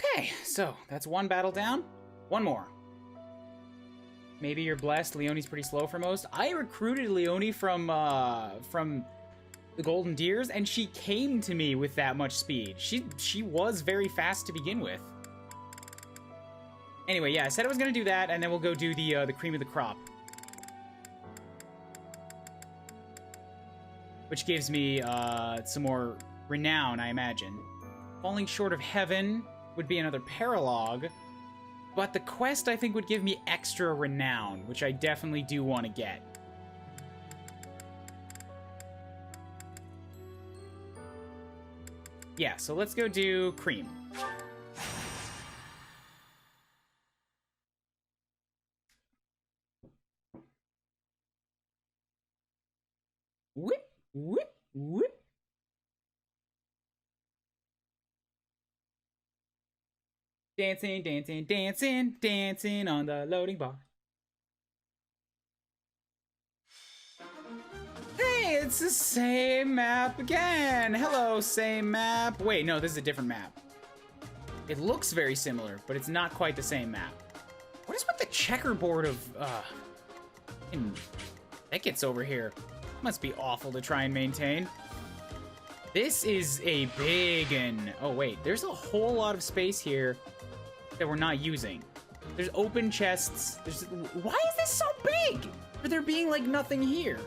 Okay, so that's one battle down. One more. Maybe you're blessed. Leonie's pretty slow for most. I recruited Leonie from the Golden Deers, and she came to me with that much speed. She was very fast to begin with. Anyway, yeah, I said I was gonna do that, and then we'll go do the cream of the crop, which gives me some more renown, I imagine. Falling short of heaven would be another paralogue, but the quest I think would give me extra renown, which I definitely do want to get. Yeah, so let's go do cream. Whip, whip, whip. Dancing, dancing, dancing, dancing on the loading bar. Hey, it's the same map again. Hello, same map. Wait, no, this is a different map. It looks very similar, but it's not quite the same map. What is with the checkerboard of, thickets over here? Must be awful to try and maintain. This is a big and... Oh, wait. There's a whole lot of space here that we're not using. There's open chests. Why is this so big? For there being, like, nothing here.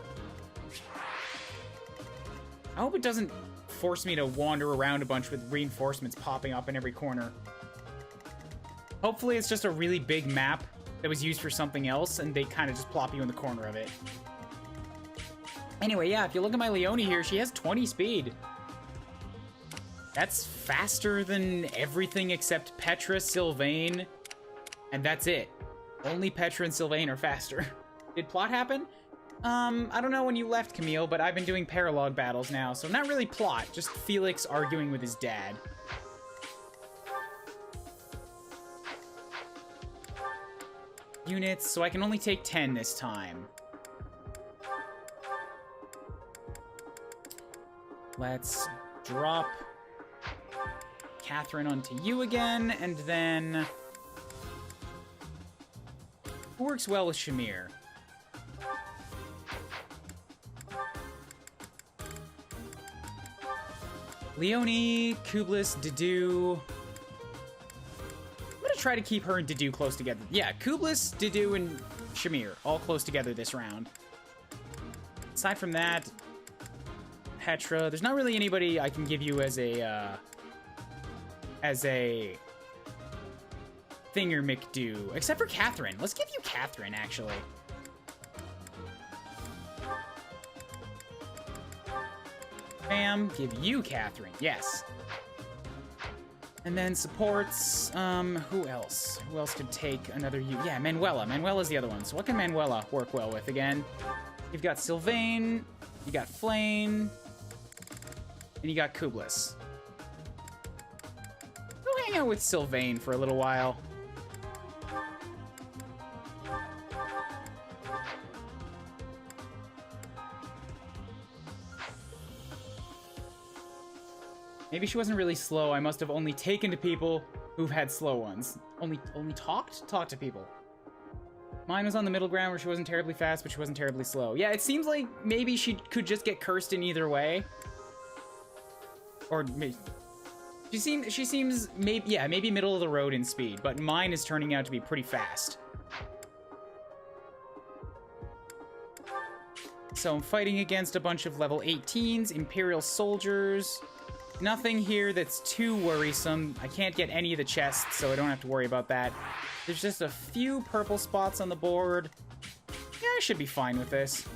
I hope it doesn't force me to wander around a bunch with reinforcements popping up in every corner. Hopefully it's just a really big map that was used for something else, and they kind of just plop you in the corner of it. Anyway, yeah, if you look at my Leonie here, she has 20 speed. That's faster than everything except Petra, Sylvain, and that's it. Only Petra and Sylvain are faster. Did plot happen? I don't know when you left, Camille, but I've been doing Paralogue battles now, so not really plot, just Felix arguing with his dad. Units, so I can only take 10 this time. Let's drop Catherine onto you again, and then... Who works well with Shamir? Leonie, Kublis, Dedue... I'm gonna try to keep her and Dedue close together. Yeah, Kublis, Dedue, and Shamir, all close together this round. Aside from that... Petra. There's not really anybody I can give you as a thingamacdo, except for Catherine. Let's give you Catherine, actually. Bam, give you Catherine. Yes. And then supports, who else? Who else could take another Yeah, Manuela. Manuela's the other one. So what can Manuela work well with again? You've got Sylvain, you got Flame, and you got Kublis. Go hang out with Sylvain for a little while. Maybe she wasn't really slow. I must have only taken to people who've had slow ones. Only talked to people. Mine was on the middle ground where she wasn't terribly fast, but she wasn't terribly slow. Yeah, it seems like maybe she could just get cursed in either way. Or maybe she seems maybe middle of the road in speed, but mine is turning out to be pretty fast. So I'm fighting against a bunch of level 18s, Imperial soldiers. Nothing here that's too worrisome. I can't get any of the chests, so I don't have to worry about that. There's just a few purple spots on the board. Yeah, I should be fine with this.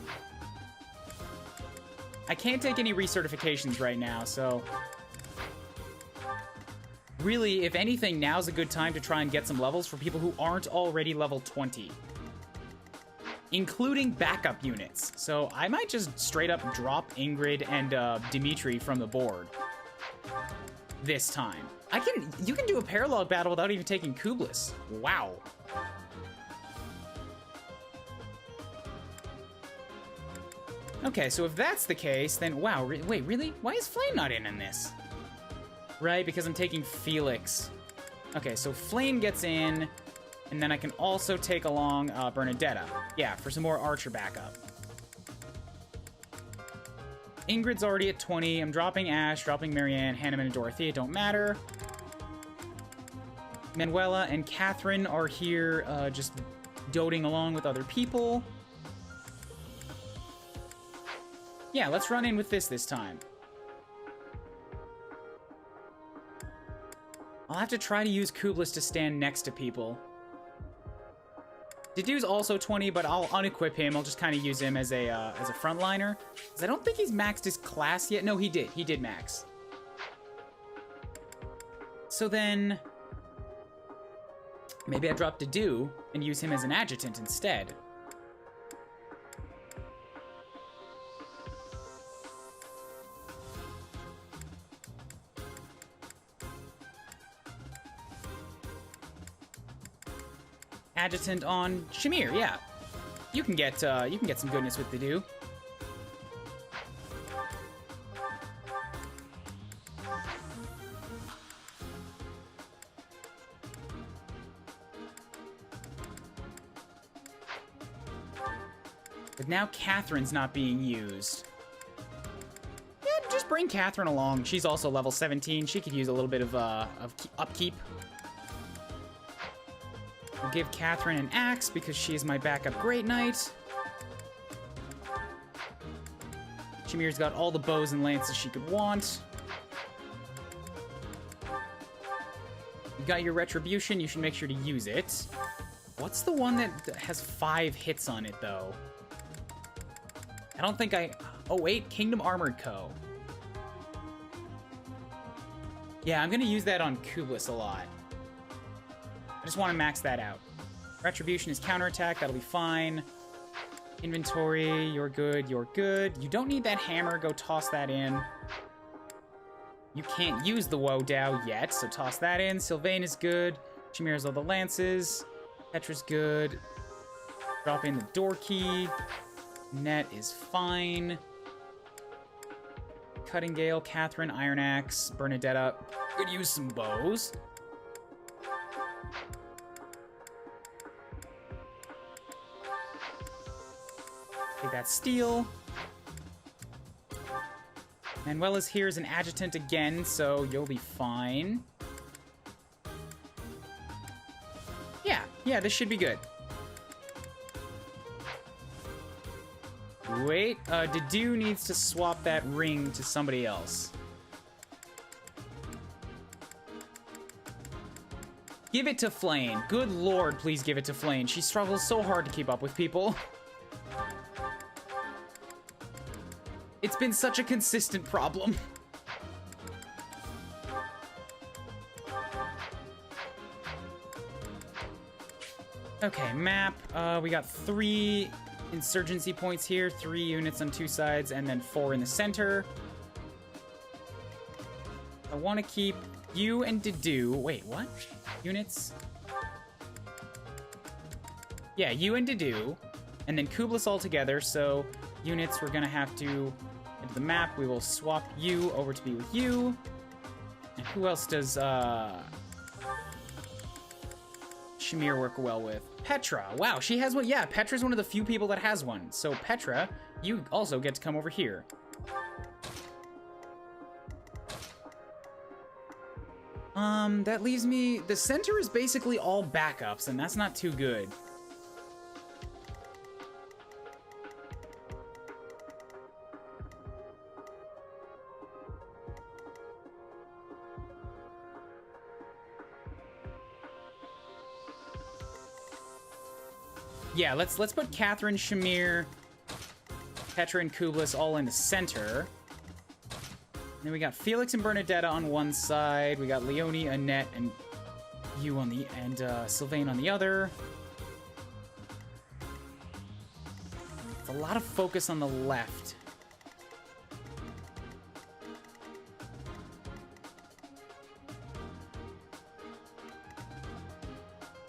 I can't take any recertifications right now, so... Really, if anything, now's a good time to try and get some levels for people who aren't already level 20. Including backup units. So I might just straight up drop Ingrid and Dimitri from the board. This time. You can do a Paralogue battle without even taking Kublis. Wow. Okay, so if that's the case, then wow, wait, really? Why is Flame not in this? Right, because I'm taking Felix. Okay, so Flame gets in, and then I can also take along Bernadetta. Yeah, for some more archer backup. Ingrid's already at 20. I'm dropping Ash, dropping Marianne, Hanneman, and Dorothea. Don't matter. Manuela and Catherine are here just doting along with other people. Yeah, let's run in with this time. I'll have to try to use Kublis to stand next to people. Dedue's also 20, but I'll unequip him. I'll just kind of use him as a frontliner. Because I don't think he's maxed his class yet. No, he did. He did max. So then... maybe I drop Dedue and use him as an adjutant instead. Adjutant on Shamir, yeah. You can get some goodness with Dedue. But now Catherine's not being used. Yeah, just bring Catherine along. She's also level 17. She could use a little bit of upkeep. I'll give Catherine an axe because she is my backup Great Knight. Shamir's got all the bows and lances she could want. You got your Retribution. You should make sure to use it. What's the one that has 5 hits on it, though? I don't think I... oh, wait. Kingdom Armored Co. Yeah, I'm going to use that on Kublis a lot. I just want to max that out. Retribution is counterattack. That'll be fine. Inventory. You're good. You're good. You don't need that hammer. Go toss that in. You can't use the Woe Dow yet, so toss that in. Sylvain is good. Shamir has all the lances. Petra's good. Drop in the door key. Net is fine. Cutting Gale, Catherine, Iron Axe, Bernadetta. Could use some bows. Take that steel. Manuela's here as an adjutant again, so you'll be fine. Yeah, this should be good. Wait, Dedue needs to swap that ring to somebody else. Give it to Flame. Good lord, please give it to Flame. She struggles so hard to keep up with people. It's been such a consistent problem. Okay, map. We got 3 insurgency points here, 3 units on 2 sides, and then 4 in the center. I want to keep you and Dedue. Wait, what? Units? Yeah, you and Dedue, and then Kublis all together, so units we're gonna have to into the map. We will swap you over to be with you. And who else does Shamir work well with? Petra. Wow, she has one. Yeah, Petra's one of the few people that has one. So Petra, you also get to come over here. That leaves me... the center is basically all backups, and that's not too good. Yeah, let's put Catherine, Shamir, Petra, and Kublis all in the center. Then we got Felix and Bernadetta on one side. We got Leonie, Annette, and you on the Sylvain on the other. It's a lot of focus on the left.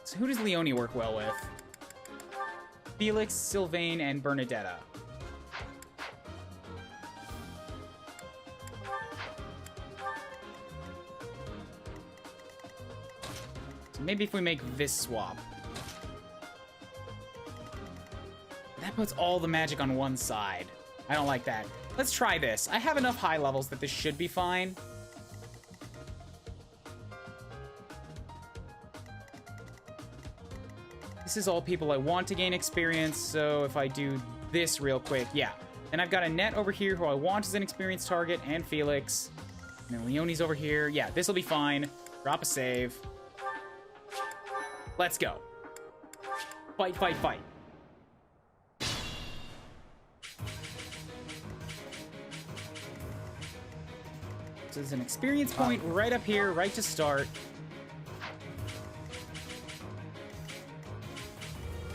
So who does Leonie work well with? Felix, Sylvain, and Bernadetta. So maybe if we make this swap. That puts all the magic on one side. I don't like that. Let's try this. I have enough high levels that this should be fine. This is all people I want to gain experience, so if I do this real quick, yeah. And I've got Annette over here who I want as an experienced target, and Felix. And then Leonie's over here. Yeah, this will be fine. Drop a save. Let's go. Fight, fight, fight. So there's an experience point right up here, right to start.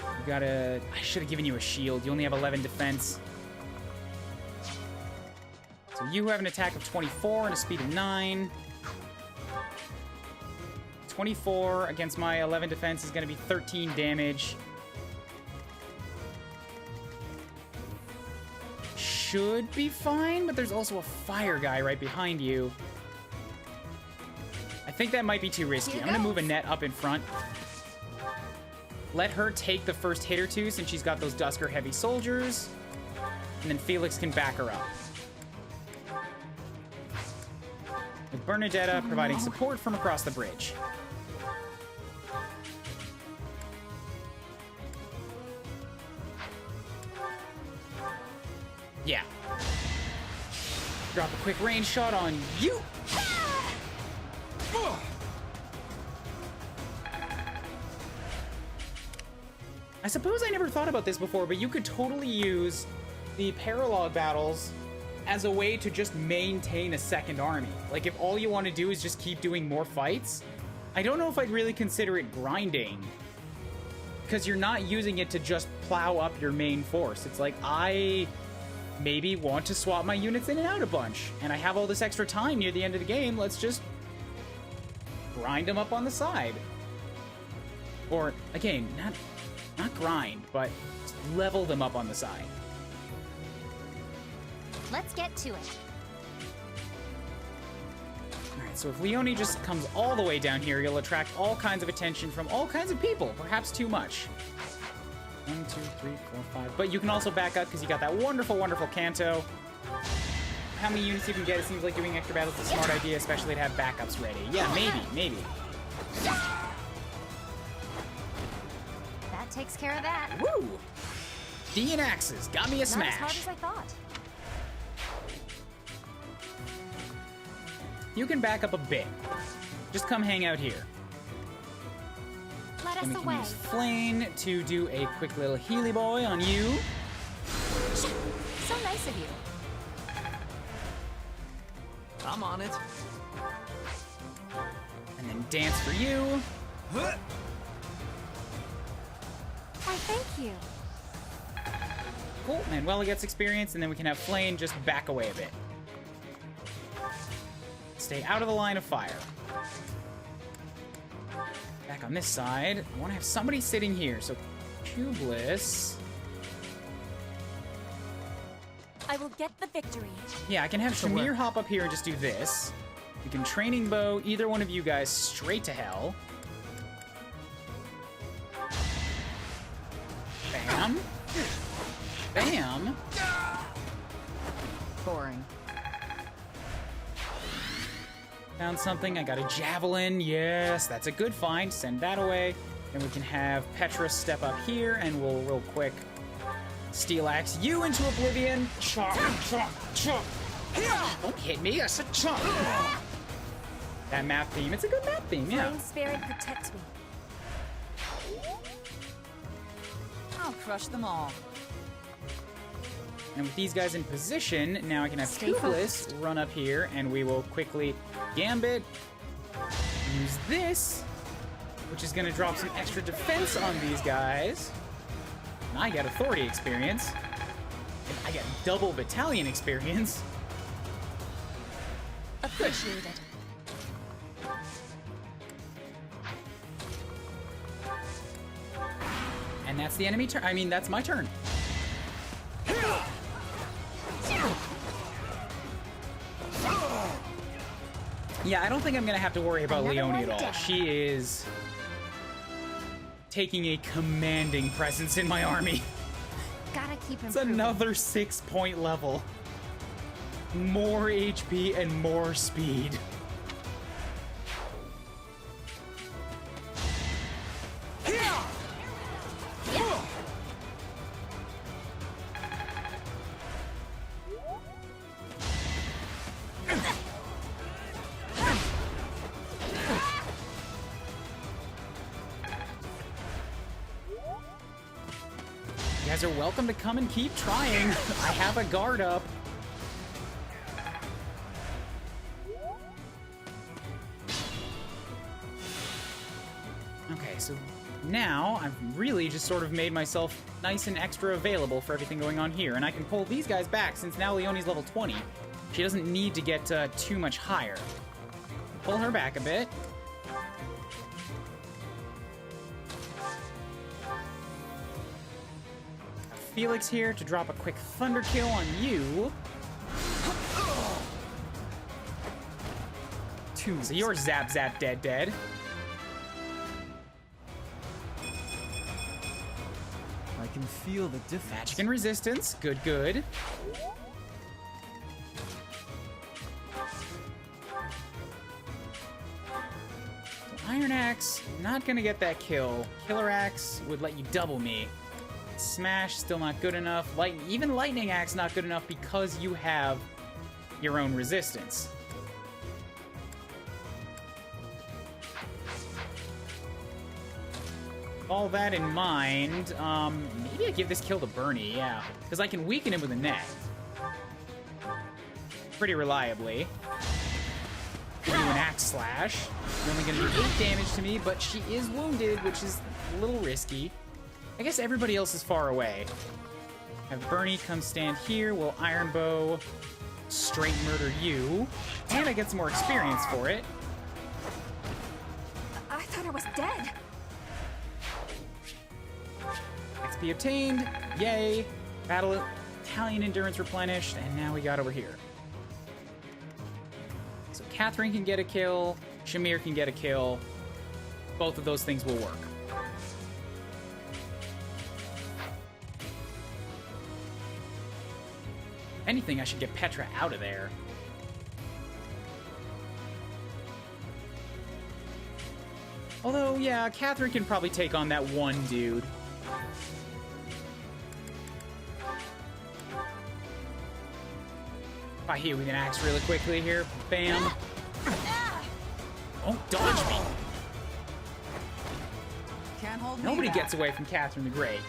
You gotta... I should have given you a shield. You only have 11 defense. So you have an attack of 24 and a speed of 9. 24 against my 11 defense is gonna be 13 damage. Should be fine, but there's also a fire guy right behind you. I think that might be too risky. I'm gonna move Annette up in front. Let her take the first hit or two since she's got those Dusker heavy soldiers. And then Felix can back her up. With Bernadetta providing support from across the bridge. Yeah. Drop a quick range shot on you. I suppose I never thought about this before, but you could totally use the Paralogue battles as a way to just maintain a second army. Like, if all you want to do is just keep doing more fights, I don't know if I'd really consider it grinding. Because you're not using it to just plow up your main force. It's like, I maybe want to swap my units in and out a bunch, and I have all this extra time near the end of the game, let's just grind them up on the side. Or, again, not grind, but level them up on the side. Let's get to it. Alright, so if Leonie just comes all the way down here, you'll attract all kinds of attention from all kinds of people, perhaps too much. 1, 2, 3, 4, 5. But you can also back up because you got that wonderful, wonderful Canto. How many units you can get, it seems like doing extra battles is a smart idea, especially to have backups ready. Yeah, maybe. That takes care of that. Woo! D and axes, got me a smash. Not as hard as I thought. You can back up a bit. Just come hang out here. Let And we us can away. use Flame to do a quick little Healy boy on you. So nice of you. I'm on it. And then dance for you. Why, thank you. Cool. Manuela gets experience, and then we can have Flame just back away a bit. Stay out of the line of fire. Back on this side, I want to have somebody sitting here. So, Cubeless. I will get the victory. Yeah, I can have Shamir hop up here and just do this. We can Training Bow either one of you guys straight to hell. Bam. Bam. Boring. Found something. I got a javelin. Yes, that's a good find. Send that away. And we can have Petra step up here, and we'll real quick steel axe you into oblivion. Chop, chop, chop. Don't hit me. That's a chop. That map theme. It's a good map theme. Yeah. Flame spirit protects me. I'll crush them all. And with these guys in position, now I can have Stay Toothless run up here, and we will quickly Gambit. Use this, which is going to drop some extra defense on these guys. And I get authority experience. And I get double battalion experience. Appreciated. And that's the enemy turn. I mean, that's my turn. Yeah, I don't think I'm gonna have to worry about Another Leonie one at all. down. She is taking a commanding presence in my army. Gotta keep It's improving. another 6-point level. More HP and more speed. You guys are welcome to come and keep trying. I have a guard up. Okay, so now I've really just sort of made myself nice and extra available for everything going on here, and I can pull these guys back since now Leonie's level 20. She doesn't need to get too much higher. Pull her back a bit. Felix here to drop a quick thunder kill on you. So you're zap zap dead dead. I can feel the difference. Magic and resistance. Good, good. So Iron Axe, not gonna get that kill. Killer Axe would let you double me. Smash, still not good enough. Even Lightning Axe, not good enough because you have your own resistance. All that in mind, maybe I give this kill to Bernie, yeah. Because I can weaken him with a net. Pretty reliably. Give you an Axe Slash. You're only going to do 8 damage to me, but she is wounded, which is a little risky. I guess everybody else is far away. Have Bernie come stand here. We'll Iron Bow straight murder you. And I get some more experience for it. I thought I was dead. XP obtained. Yay. Battle Italian endurance replenished. And now we got over here. So Catherine can get a kill. Shamir can get a kill. Both of those things will work. Anything, I should get Petra out of there. Although, yeah, Catherine can probably take on that one dude. If I hit with an axe really quickly here, bam. Oh, dodge me. Can't hold me Nobody back. gets away from Catherine the Great.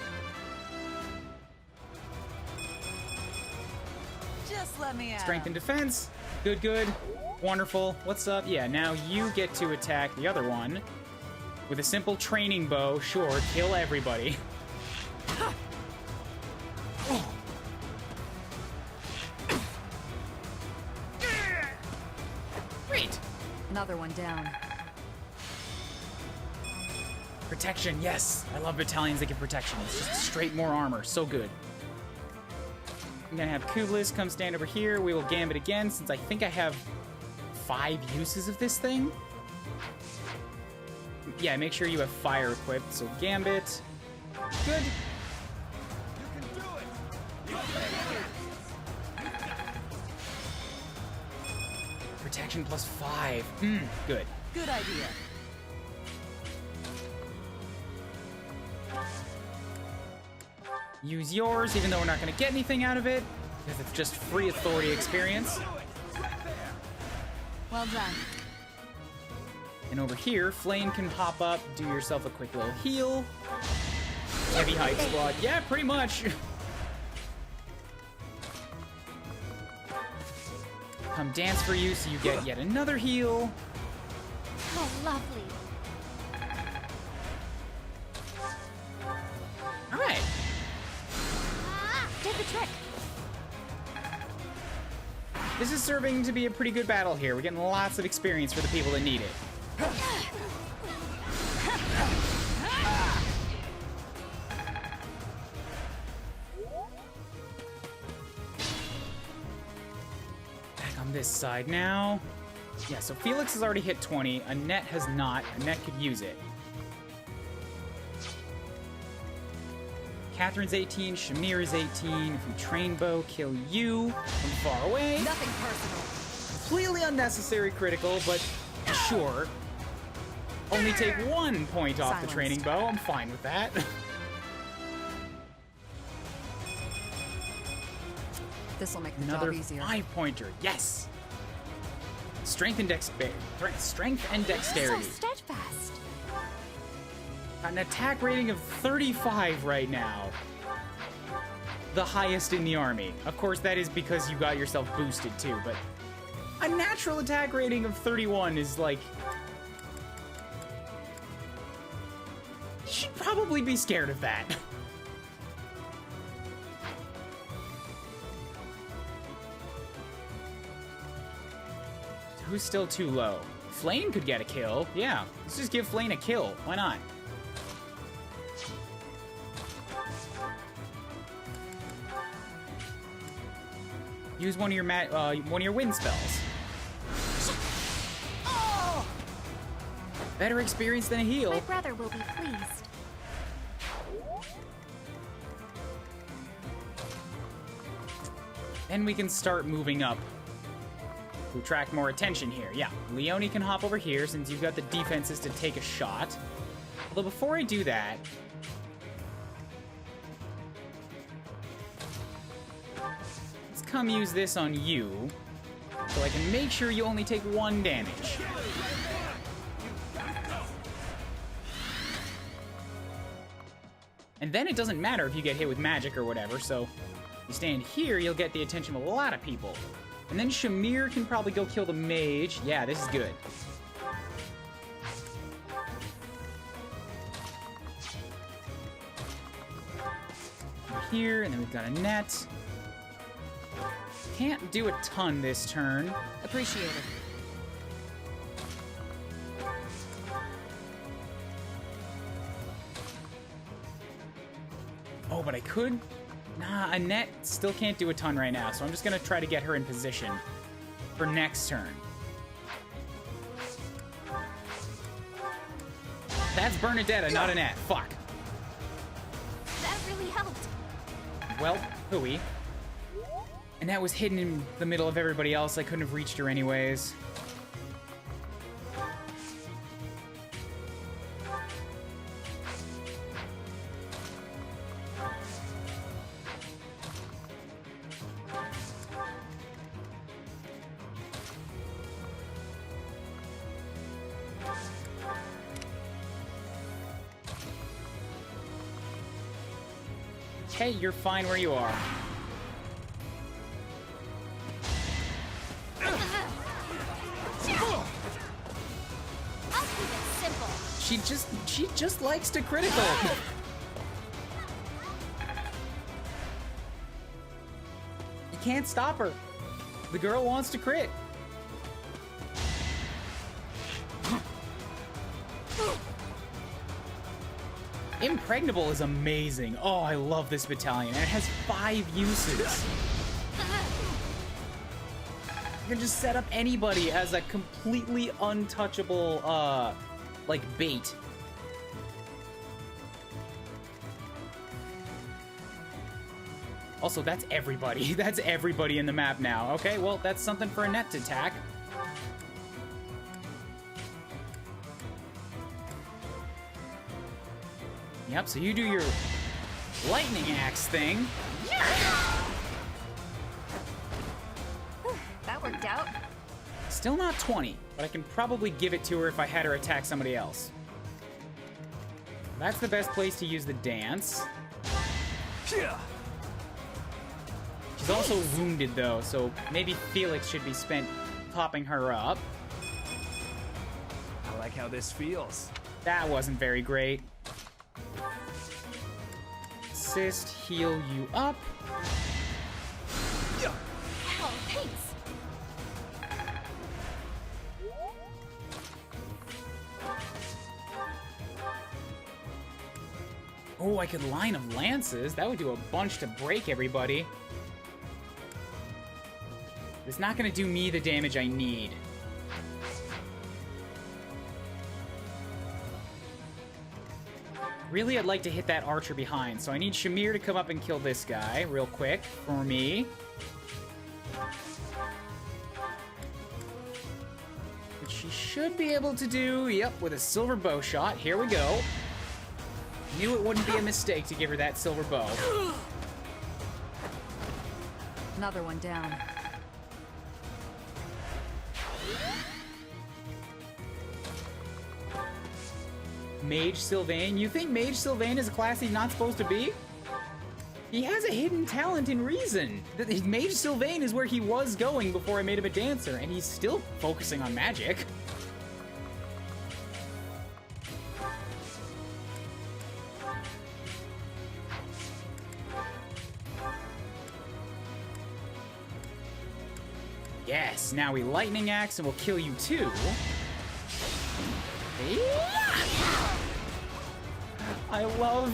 Just let me out. Strength and defense. Good, good. Wonderful. What's up? Yeah, now you get to attack the other one. With a simple training bow, sure, kill everybody. Great. Another one down. Protection, yes. I love battalions that give protection. It's just straight more armor. So good. I'm gonna have Kublis come stand over here. We will Gambit again, since I think I have 5 uses of this thing. Yeah, make sure you have fire equipped. So Gambit. Good. Protection plus 5. Good. Good idea. Use yours, even though we're not going to get anything out of it, because it's just free authority experience. Well done. And over here, Flame can hop up, do yourself a quick little heal. Heavy Hype Squad. Yeah, pretty much. Come dance for you so you get yet another heal. Oh, lovely. All right. Did the trick. This is serving to be a pretty good battle here. We're getting lots of experience for the people that need it. Back on this side now. Yeah, so Felix has already hit 20. Annette has not. Annette could use it. Catherine's 18, Shamir is 18. If we train bow, kill you from far away. Nothing personal. Completely unnecessary critical, but sure. Only take 1 point off the Silence. training bow. I'm fine with that. This'll make the Another job easier. 5-pointer. Yes. Strength and dexterity. So steadfast. Got an attack rating of 35 right now. The highest in the army. Of course, that is because you got yourself boosted too, but a natural attack rating of 31 is like... You should probably be scared of that. Who's still too low? Flame could get a kill. Yeah, let's just give Flame a kill. Why not? Use one of your wind spells. Oh! Better experience than a My heal. brother will be pleased. Then we can start moving up to attract more attention here. Yeah, Leonie can hop over here since you've got the defenses to take a shot. Although before I do that, let's come use this on you so I can make sure you only take 1 damage. And then it doesn't matter if you get hit with magic or whatever, so you stand here, you'll get the attention of a lot of people. And then Shamir can probably go kill the mage. Yeah, this is good. Here, and then we've got a net. Can't do a ton this turn. Appreciate it. Oh, but I could... Nah, Annette still can't do a ton right now, so I'm just gonna try to get her in position for next turn. That's Bernadetta, not Annette. Fuck. That really helped. Well, hooey. Annette was hidden in the middle of everybody else. I couldn't have reached her anyways. Hey, you're fine where you are. I'll keep it simple. She just likes to critical. You can't stop her. The girl wants to crit. Impregnable is amazing. Oh, I love this battalion. And it has 5 uses. You can just set up anybody as a completely untouchable, like, bait. Also, that's everybody. That's everybody in the map now. Okay, well, that's something for Annette to attack. Yep, so you do your lightning axe thing. That worked out. Still not 20, but I can probably give it to her if I had her attack somebody else. That's the best place to use the dance. She's also wounded, though, so maybe Felix should be spent popping her up. I like how this feels. That wasn't very great. Assist, heal you up. Oh, thanks. Oh, I could line of lances. That would do a bunch to break everybody. It's not going to do me the damage I need. Really, I'd like to hit that archer behind, so I need Shamir to come up and kill this guy real quick for me. Which she should be able to do, yep, with a silver bow shot. Here we go. Knew it wouldn't be a mistake to give her that silver bow. Another one down. Mage Sylvain? You think Mage Sylvain is a class he's not supposed to be? He has a hidden talent in reason. Mage Sylvain is where he was going before I made him a dancer, and he's still focusing on magic. Yes, now we lightning axe and we'll kill you too. I love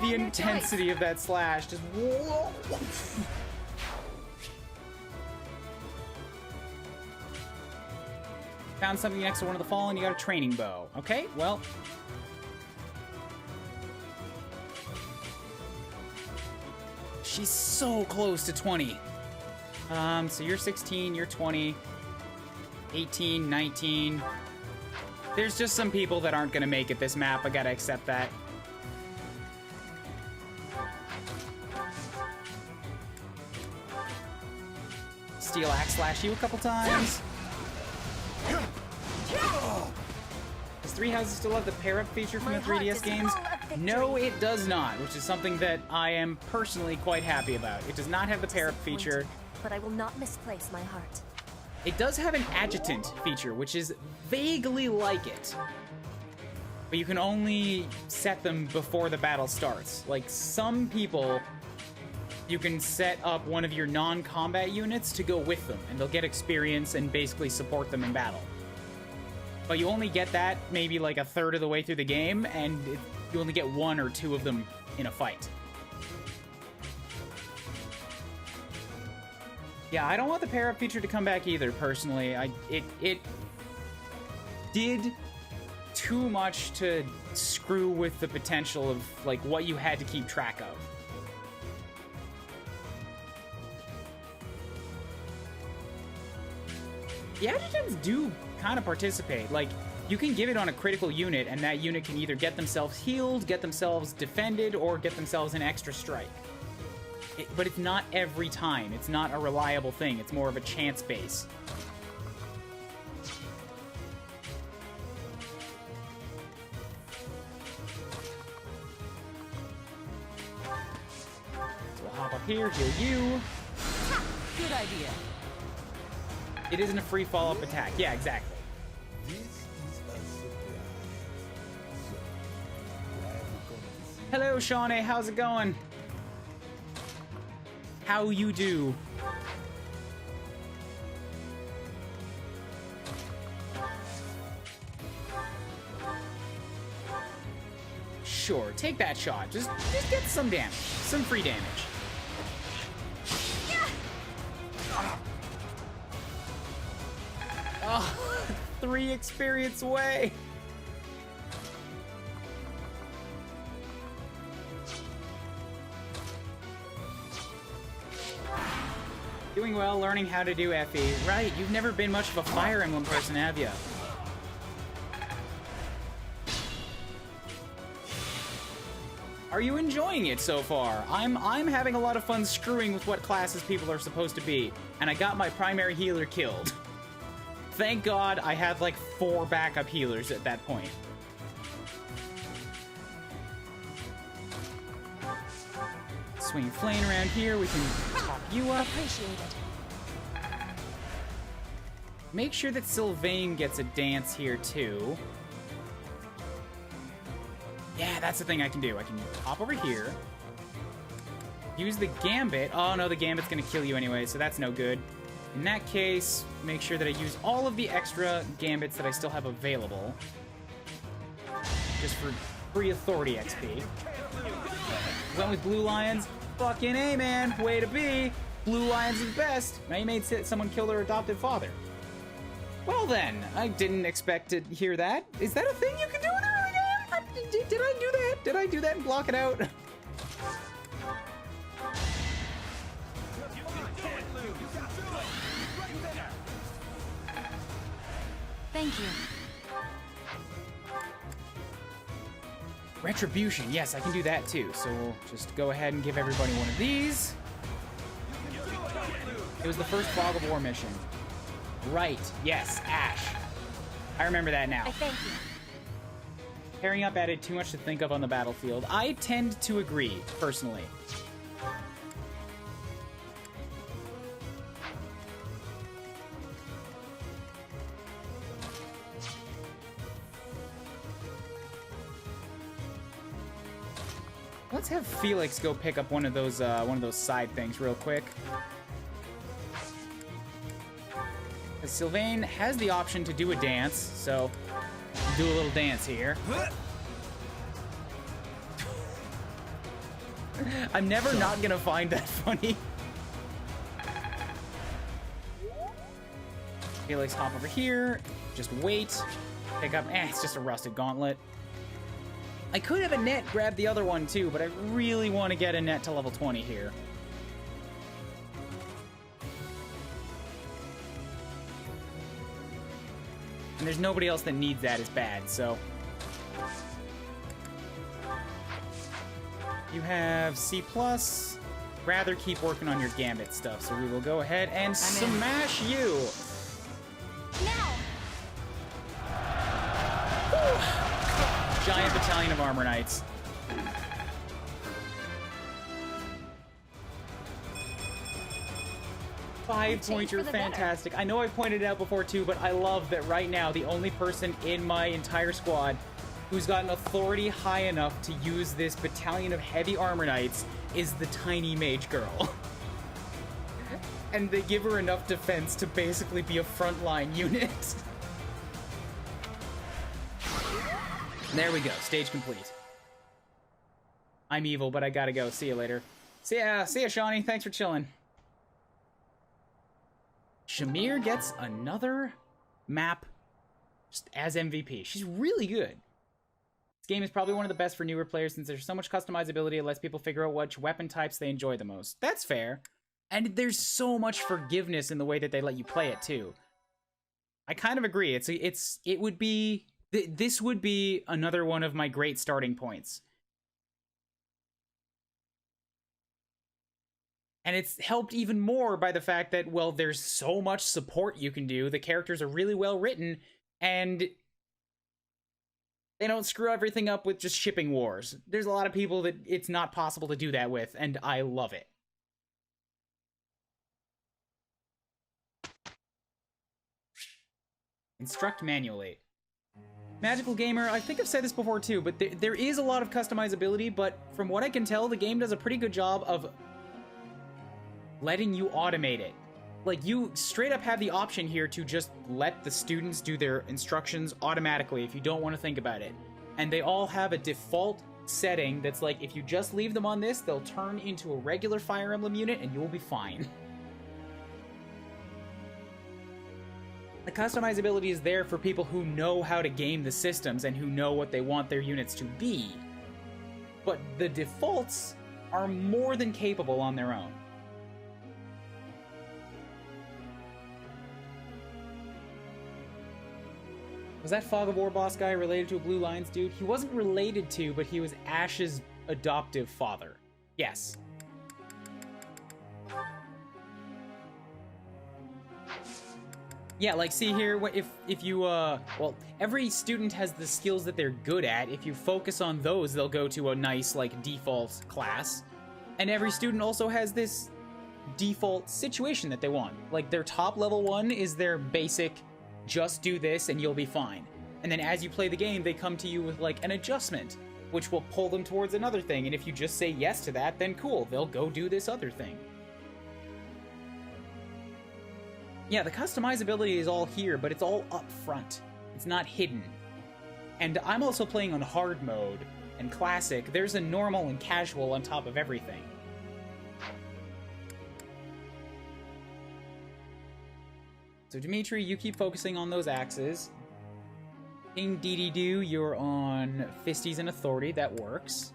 the intensity of that slash. Just whoa. Found something next to one of the fallen. You got a training bow. Okay, well. She's so close to 20. So you're 16, you're 20, 18, 19. There's just some people that aren't gonna make it this map. I gotta accept that. Steel axe slash you a couple times. Does Three Houses still have the pair-up feature from the 3DS games? No, it does not, which is something that I am personally quite happy about. It does not have the pair-up feature. But I will not misplace my heart. It does have an adjutant feature, which is vaguely like it. But you can only set them before the battle starts. Like, some people, you can set up one of your non-combat units to go with them, and they'll get experience and basically support them in battle. But you only get that maybe like a third of the way through the game, and you only get one or two of them in a fight. Yeah, I don't want the pair-up feature to come back either, personally. It did too much to screw with the potential of, like, what you had to keep track of. The adjutants do kind of participate. Like, you can give it on a critical unit, and that unit can either get themselves healed, get themselves defended, or get themselves an extra strike. But it's not every time. It's not a reliable thing. It's more of a chance base. So we'll hop up here, heal you. Good idea. It isn't a free follow-up attack. Yeah, exactly. Hello, Shawnee. How's it going? How you do? Sure, take that shot. Just get some damage. Some free damage. Oh, 3 experience away. Doing well, learning how to do FE. Right, you've never been much of a Fire Emblem person, have you? Are you enjoying it so far? I'm having a lot of fun screwing with what classes people are supposed to be, and I got my primary healer killed. Thank God I had like 4 backup healers at that point. Swing flame around here, we can pop you up. Appreciate it. Make sure that Sylvain gets a dance here too. Yeah, that's the thing I can do. I can hop over here. Use the Gambit. Oh no, the Gambit's gonna kill you anyway, so that's no good. In that case, make sure that I use all of the extra Gambits that I still have available. Just for free authority XP. Went with Blue Lions. Fucking A, man. Way to be. Blue Lions is best. Now you made someone kill their adopted father. Well then, I didn't expect to hear that. Is that a thing you can do in the early game? Did I do that? Did I do that and block it out? Thank you. Retribution. Yes, I can do that too. So we'll just go ahead and give everybody one of these. It was the first Fog of War mission. Right. Yes, Ash. I remember that now. I thank you. Pairing up added too much to think of on the battlefield. I tend to agree, personally. Let's have Felix go pick up one of those side things real quick. Sylvain has the option to do a dance, so do a little dance here. I'm never not gonna find that funny. Felix, hop over here. Just wait. Pick up. It's just a rusted gauntlet. I could have a net grab the other one too, but I really want to get a net to level 20 here. And there's nobody else that needs that as bad, so. You have C+. Rather keep working on your Gambit stuff, so we will go ahead and smash you. Now. Giant battalion of Armor Knights. Five-pointer, fantastic. I know I pointed it out before too, but I love that right now the only person in my entire squad who's got an authority high enough to use this battalion of heavy Armor Knights is the tiny mage girl. And they give her enough defense to basically be a frontline unit. There we go. Stage complete. I'm evil, but I gotta go. See you later. See ya, Shawnee. Thanks for chilling. Shamir gets another map just as MVP. She's really good. This game is probably one of the best for newer players since there's so much customizability. It lets people figure out which weapon types they enjoy the most. That's fair. And there's so much forgiveness in the way that they let you play it too. I kind of agree. It would be... This would be another one of my great starting points. And it's helped even more by the fact that, well, there's so much support you can do. The characters are really well written, and they don't screw everything up with just shipping wars. There's a lot of people that it's not possible to do that with, and I love it. Instruct manually. Magical Gamer, I think I've said this before too, but there is a lot of customizability, but from what I can tell, the game does a pretty good job of letting you automate it. Like, you straight up have the option here to just let the students do their instructions automatically if you don't want to think about it. And they all have a default setting that's like, if you just leave them on this, they'll turn into a regular Fire Emblem unit and you'll be fine. The customizability is there for people who know how to game the systems and who know what they want their units to be. But the defaults are more than capable on their own. Was that Fog of War boss guy related to a Blue Lions dude? He wasn't related to, but he was Ash's adoptive father. Yes. Yeah, like, see here, if you, well, every student has the skills that they're good at. If you focus on those, they'll go to a nice, like, default class. And every student also has this default situation that they want. Like, their top level one is their basic, just do this and you'll be fine. And then as you play the game, they come to you with, like, an adjustment, which will pull them towards another thing. And if you just say yes to that, then cool, they'll go do this other thing. Yeah, the customizability is all here, but it's all up front. It's not hidden. And I'm also playing on hard mode and classic. There's a normal and casual on top of everything. So Dimitri, you keep focusing on those axes. King Dee-Dee-Doo, you're on Fisties and Authority. That works.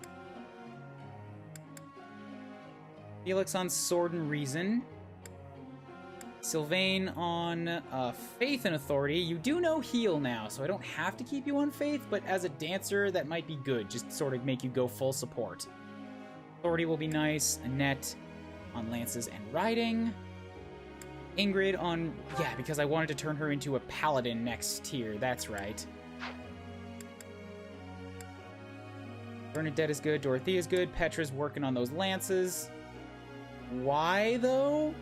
Felix on Sword and Reason. Sylvain on Faith and Authority. You do know Heal now, so I don't have to keep you on Faith, but as a dancer, that might be good. Just sort of make you go full support. Authority will be nice. Annette on Lances and Riding. Ingrid on... Yeah, because I wanted to turn her into a Paladin next tier. That's right. Bernadette is good. Dorothea's good. Petra's working on those Lances. Why, though?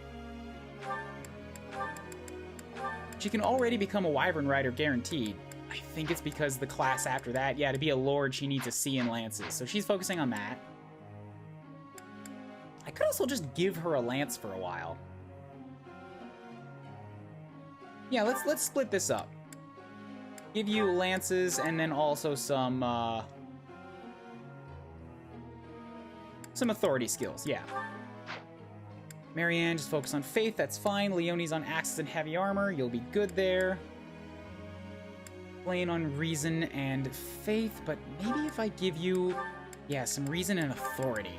She can already become a Wyvern Rider guaranteed. I think it's because the class after that, yeah, to be a Lord, she needs a C in Lances. So she's focusing on that. I could also just give her a Lance for a while. Yeah, let's split this up. Give you Lances and then also some Authority skills, yeah. Marianne, just focus on Faith, that's fine. Leonie's on Axes and Heavy Armor, you'll be good there. Blaine on Reason and Faith, but maybe if I give you, yeah, some Reason and Authority.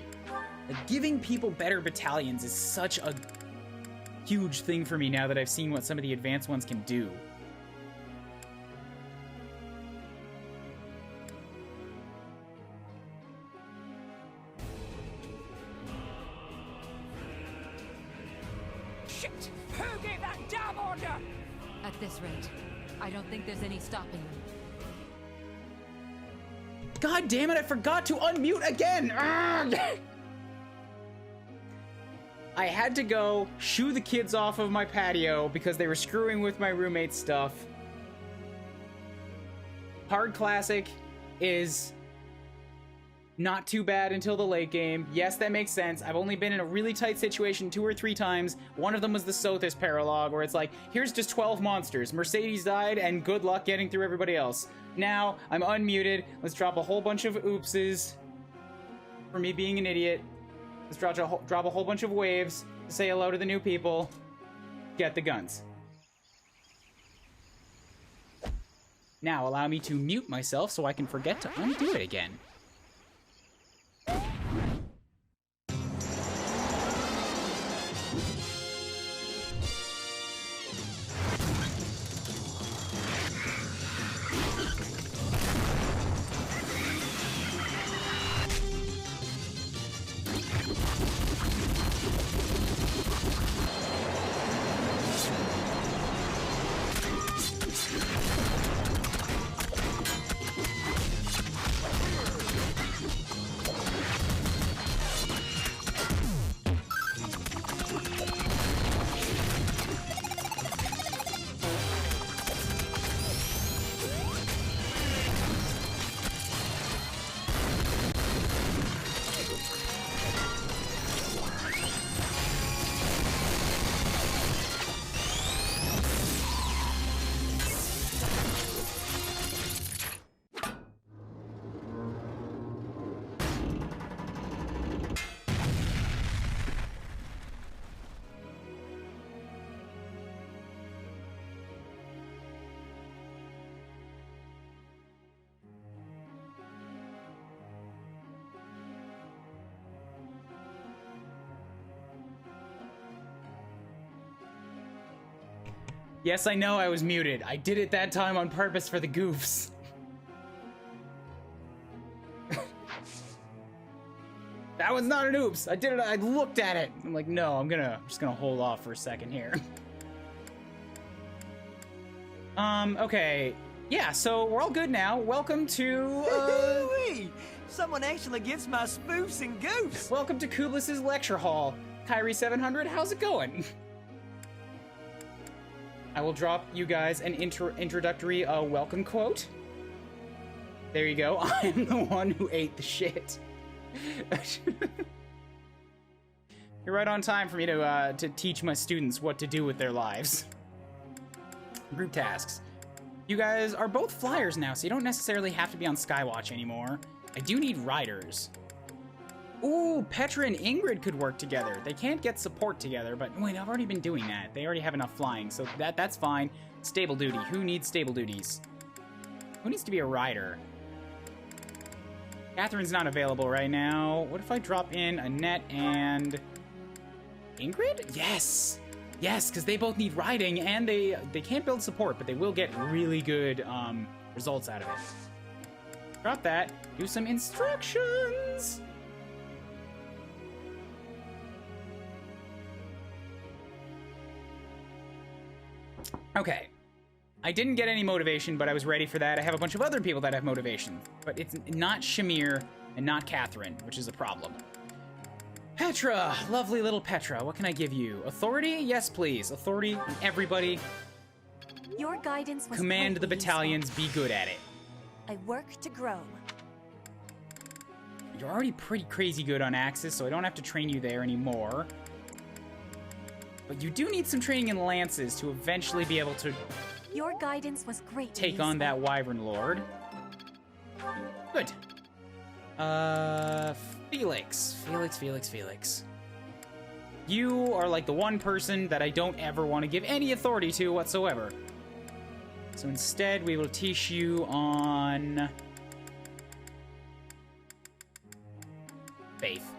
Like, giving people better battalions is such a huge thing for me now that I've seen what some of the advanced ones can do. Shit! Who gave that damn order? At this rate, I don't think there's any stopping them. God damn it, I forgot to unmute again! Arrgh! I had to go shoo the kids off of my patio because they were screwing with my roommate's stuff. Hard Classic is not too bad until the late game. Yes, that makes sense. I've only been in a really tight situation 2 or 3 times. One of them was the Sothis Paralogue, where it's like, here's just 12 monsters. Mercedes died, and good luck getting through everybody else. Now, I'm unmuted. Let's drop a whole bunch of oopses for me being an idiot. Let's drop a whole bunch of waves to say hello to the new people. Get the guns. Now allow me to mute myself so I can forget to undo it again. Yes, I know I was muted. I did it that time on purpose for the goofs. That was not an oops. I did it. I looked at it. I'm like, no, I'm just gonna hold off for a second here. Okay. Yeah, so we're all good now. Welcome to, Someone actually gets my spoofs and goofs. welcome to Kublis's lecture hall. Kyrie 700, how's it going? I will drop you guys an introductory welcome quote. There you go. I'm the one who ate the shit. You're right on time for me to teach my students what to do with their lives. Group tasks. You guys are both flyers now, so you don't necessarily have to be on Skywatch anymore. I do need riders. Ooh, Petra and Ingrid could work together. They can't get support together, but wait, I've already been doing that. They already have enough flying, so that's fine. Stable duty. Who needs stable duties? Who needs to be a rider? Catherine's not available right now. What if I drop in Annette and Ingrid? Yes! Yes, because they both need riding, and they can't build support, but they will get really good results out of it. Drop that. Do some instructions! Okay. I didn't get any motivation, but I was ready for that. I have a bunch of other people that have motivation, but it's not Shamir and not Catherine, which is a problem. Petra! Lovely little Petra. What can I give you? Authority? Yes, please. Authority, everybody. Your guidance was Command the greatly battalions, be good at it. useful. I work to grow. You're already pretty crazy good on Axis, so I don't have to train you there anymore. But you do need some training in Lances to eventually be able to Your guidance was greatly take on that Wyvern Lord. Good. Felix. You are like the one person that I don't ever want to give any authority to whatsoever. So instead, we will teach you on Faith.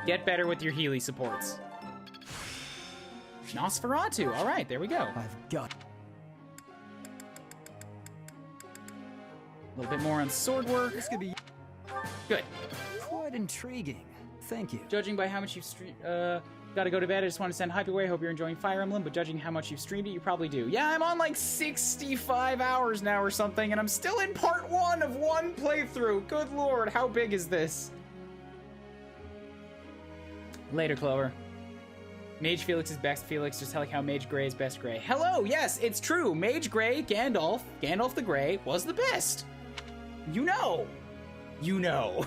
Get better with your Healy supports. Nosferatu. All right, there we go. I've got... A little bit more on sword work. This could be Good. quite intriguing. Thank you. Judging by how much you've gotta go to bed. I just want to send hype away. Hope you're enjoying Fire Emblem, but judging how much you've streamed it, you probably do. Yeah, I'm on like 65 hours now or something, and I'm still in part 1 of one playthrough. Good lord, how big is this? Later, Clover. Mage Felix is best Felix, just like how Mage Grey is best Grey. Hello, yes, it's true. Mage Grey, Gandalf the Grey, was the best. You know. You know.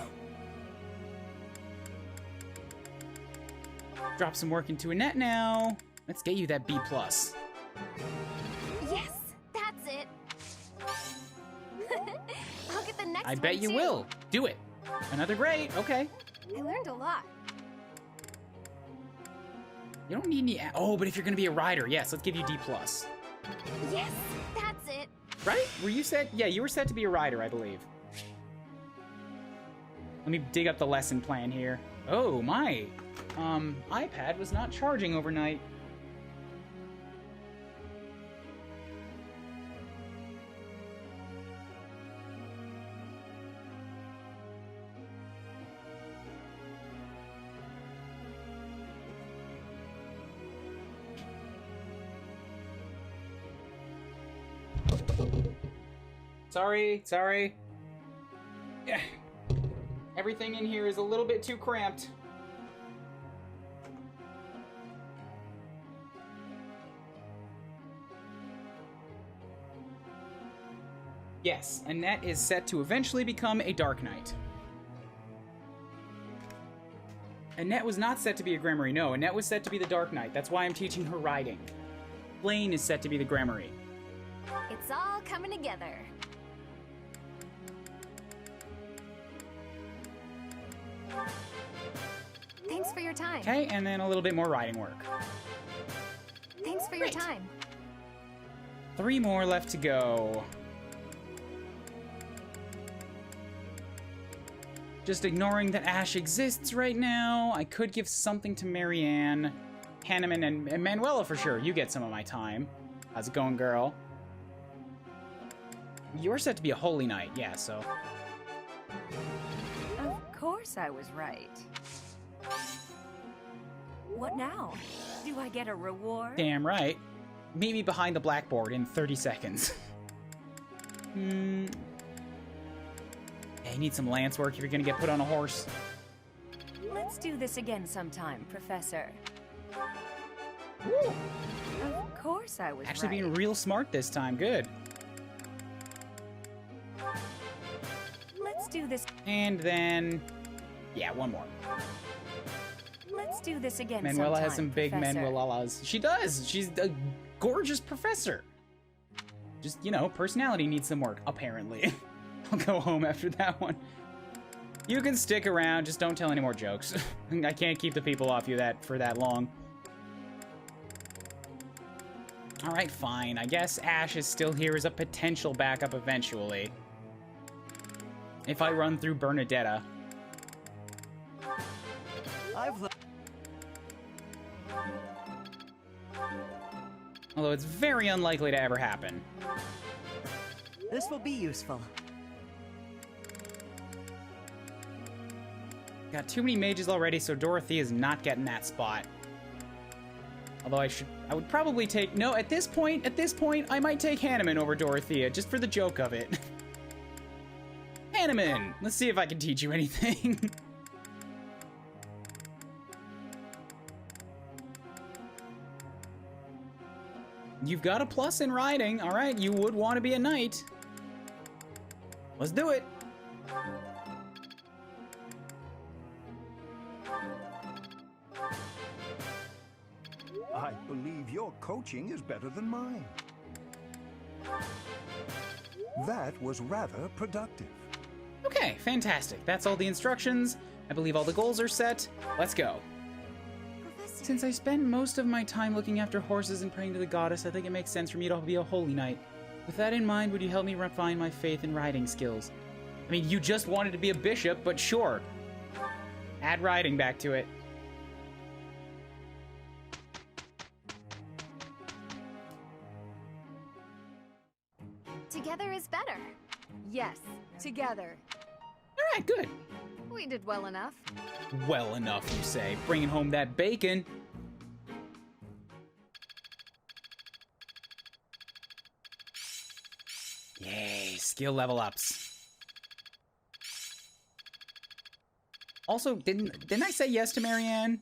Drop some work into Annette now. Let's get you that B+. Yes, that's it. I'll get the next I one bet you too. will. Do it. Another grade. Okay. I learned a lot. You don't need any... Oh, but if you're going to be a rider, yes, let's give you D+. Yes, that's it. Right? Were you set? Yeah, you were set to be a rider, I believe. Let me dig up the lesson plan here. Oh, my iPad was not charging overnight. Sorry. Yeah. Everything in here is a little bit too cramped. Yes, Annette is set to eventually become a Dark Knight. Annette was not set to be a Gramarye, no. Annette was set to be the Dark Knight. That's why I'm teaching her riding. Blaine is set to be the Gramarye. It's all coming together. Thanks for your time. Okay, and then a little bit more riding work. Thanks for your Great. time. 3 more left to go. Just ignoring that Ash exists right now. I could give something to Marianne, Hanneman, and Manuela for sure. You get some of my time. How's it going, girl? You're set to be a Holy Knight, yeah, so... Of course I was right. What now? Do I get a reward? Damn right. Meet me behind the blackboard in 30 seconds. Yeah, you need some lance work if you're gonna get put on a horse. Let's do this again sometime, Professor. Woo. Of course I was Actually right. being real smart this time, good. Let's do this. And then... yeah, one more. Let's do this again Manuela sometime, has some big Professor. Manuelas. She does! She's a gorgeous professor. Just, you know, personality needs some work, apparently. I'll go home after that one. You can stick around, just don't tell any more jokes. I can't keep the people off you for that long. Alright, fine. I guess Ash is still here as a potential backup eventually. if I run through Bernadetta. Although it's very unlikely to ever happen. This will be useful. Got too many mages already, so Dorothy is not getting that spot. Although I would probably take, no, at this point, I might take Hanneman over Dorothea, just for the joke of it. Hanneman! Let's see if I can teach you anything. You've got a plus in riding, alright, you would want to be a knight. Let's do it! I believe your coaching is better than mine. That was rather productive. Okay, fantastic. That's all the instructions. I believe all the goals are set. Let's go. Professor. Since I spend most of my time looking after horses and praying to the goddess, I think it makes sense for me to be a holy knight. With that in mind, would you help me refine my faith in riding skills? I mean, you just wanted to be a bishop, but sure. Add riding back to it. Together is better. Yes, together. All right, good. We did well enough. Well enough, you say. Bringing home that bacon. Yay, skill level ups. Also, didn't I say yes to Marianne?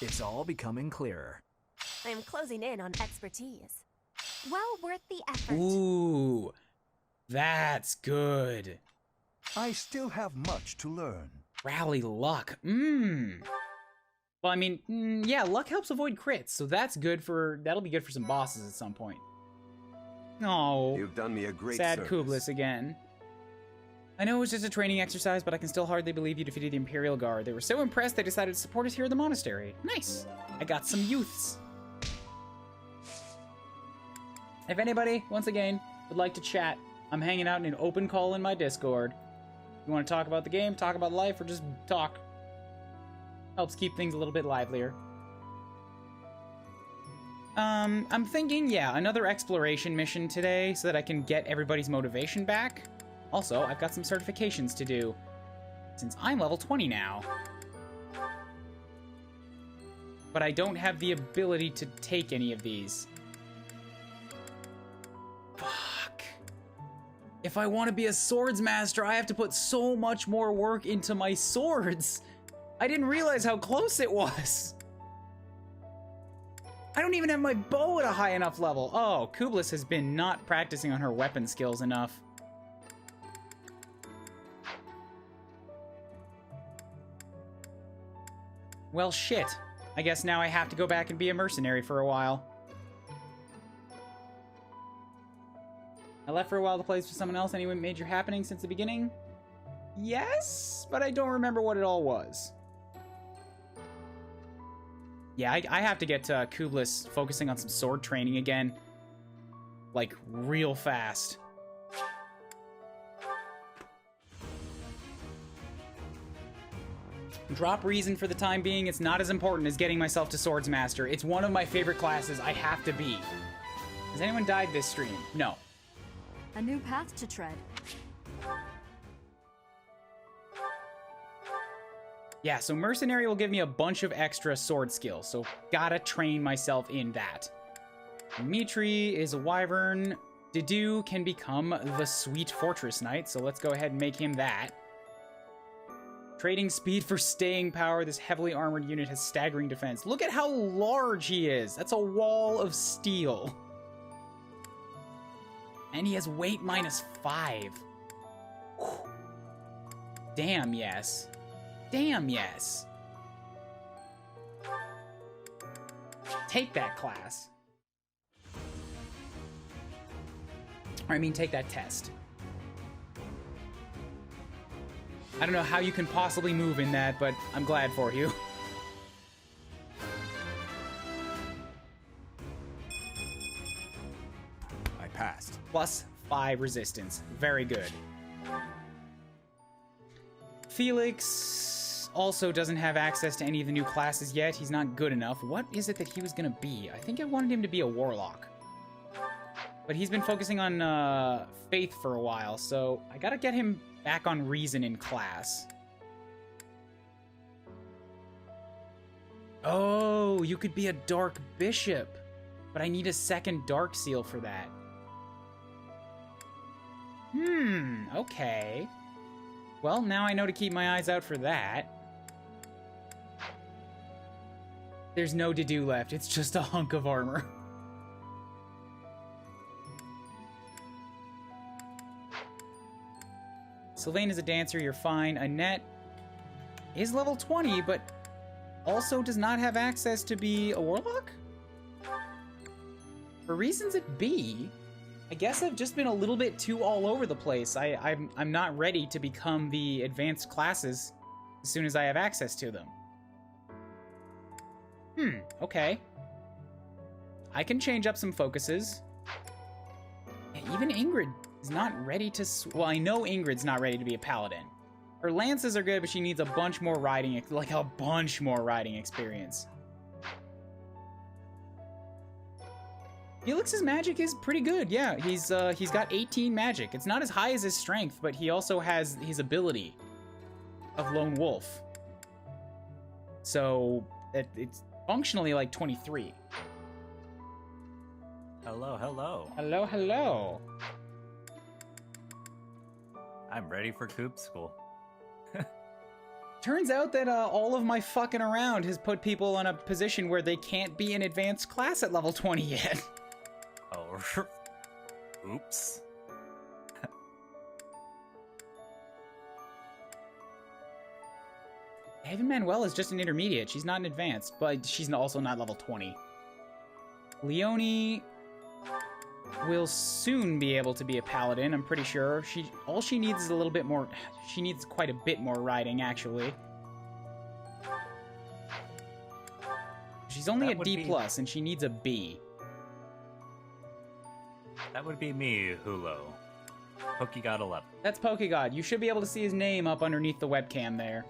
It's all becoming clearer. I'm closing in on expertise. Well worth the effort. Ooh, that's good. I still have much to learn. Rally luck. Well, I mean, yeah, luck helps avoid crits, so that'll be good for some bosses at some point. Oh, You've done me a great sad service. Kublis again. I know it was just a training exercise, but I can still hardly believe you defeated the Imperial Guard. They were so impressed they decided to support us here at the monastery. Nice. I got some youths. If anybody, once again, would like to chat, I'm hanging out in an open call in my Discord. You want to talk about the game, talk about life, or just talk? Helps keep things a little bit livelier. I'm thinking, yeah, another exploration mission today so that I can get everybody's motivation back. Also, I've got some certifications to do, since I'm level 20 now. But I don't have the ability to take any of these. Fuck. If I want to be a swords master, I have to put so much more work into my swords. I didn't realize how close it was. I don't even have my bow at a high enough level. Oh, Kublis has been not practicing on her weapon skills enough. Well, shit. I guess now I have to go back and be a mercenary for a while. I left for a while to play with someone else. Any major happening since the beginning? Yes, but I don't remember what it all was. Yeah, I have to get Kublis focusing on some sword training again. Like, real fast. Drop reason for the time being. It's not as important as getting myself to Swords Master. It's one of my favorite classes. I have to be. Has anyone died this stream? No. A new path to tread. Yeah, so Mercenary will give me a bunch of extra sword skills, so gotta train myself in that. Mitri is a wyvern. Didu can become the Sweet Fortress Knight, so let's go ahead and make him that. Trading speed for staying power. This heavily armored unit has staggering defense. Look at how large he is. That's a wall of steel. And he has weight -5. Whew. Damn, yes. Damn, yes. Take that class. Or I mean, take that test. I don't know how you can possibly move in that, but I'm glad for you. I passed. +5 resistance. Very good. Felix also doesn't have access to any of the new classes yet. He's not good enough. What is it that he was gonna be? I think I wanted him to be a warlock. But he's been focusing on faith for a while, so I gotta get him back on reason in class. Oh, you could be a dark bishop, but I need a second dark seal for that. Okay. Well, now I know to keep my eyes out for that. There's no to-do left, it's just a hunk of armor. Sylvain is a dancer, you're fine. Annette is level 20, but also does not have access to be a warlock? For reasons at B, I guess I've just been a little bit too all over the place. I'm not ready to become the advanced classes as soon as I have access to them. Okay. I can change up some focuses. Yeah, even Ingrid is not ready to... Well, I know Ingrid's not ready to be a paladin. Her lances are good, but she needs a bunch more riding... Like, a bunch more riding experience. Felix's magic is pretty good, yeah. He's got 18 magic. It's not as high as his strength, but he also has his ability of Lone Wolf. So, it's functionally like 23. Hello, hello. Hello, hello. I'm ready for Coop School. Turns out that all of my fucking around has put people in a position where they can't be in advanced class at level 20 yet. Oh, oops. Haven Manuel is just an intermediate. She's not an advanced, but she's also not level 20. Leonie will soon be able to be a paladin, I'm pretty sure. All she needs is a little bit more... She needs quite a bit more riding, actually. She's only a D+, and she needs a B. That would be me, Hulo. Pokegod 11. That's Pokegod. You should be able to see his name up underneath the webcam there.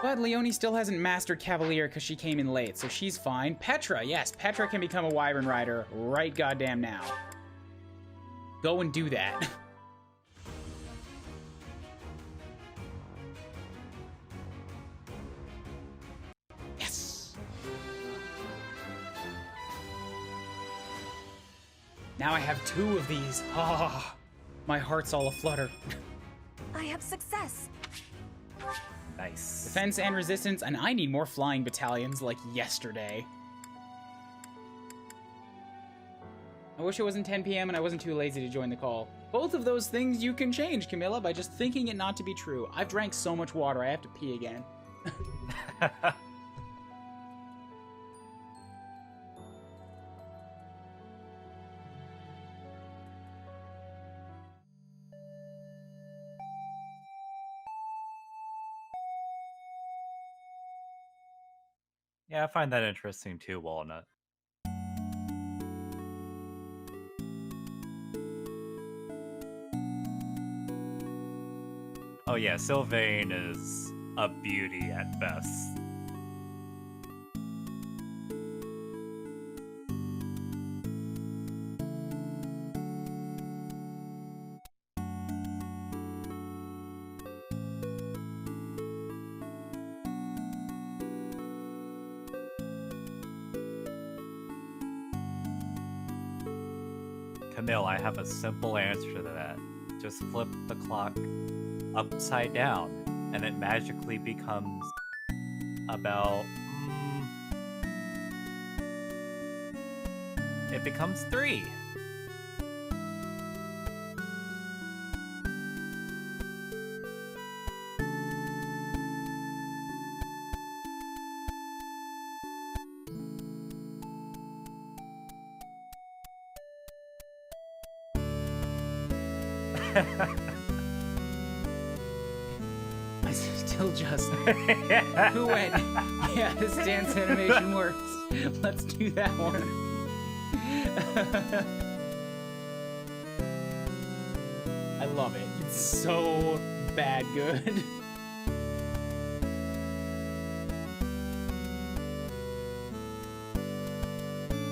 But Leonie still hasn't mastered Cavalier because she came in late, so she's fine. Petra, yes, Petra can become a Wyvern Rider right goddamn now. Go and do that. Yes! Now I have 2 of these. Ah, my heart's all aflutter. I have success. Nice. Defense and resistance, and I need more flying battalions like yesterday. I wish it wasn't 10 p.m. and I wasn't too lazy to join the call. Both of those things you can change, Camilla, by just thinking it not to be true. I've drank so much water, I have to pee again. Yeah, I find that interesting too, Walnut. Oh yeah, Sylvain is a beauty at best. Camille, I have a simple answer to that. Just flip the clock upside down, and it magically becomes about... it becomes 3. I still just... Who went? Yeah, this dance animation works. Let's do that one. I love it. It's so bad good.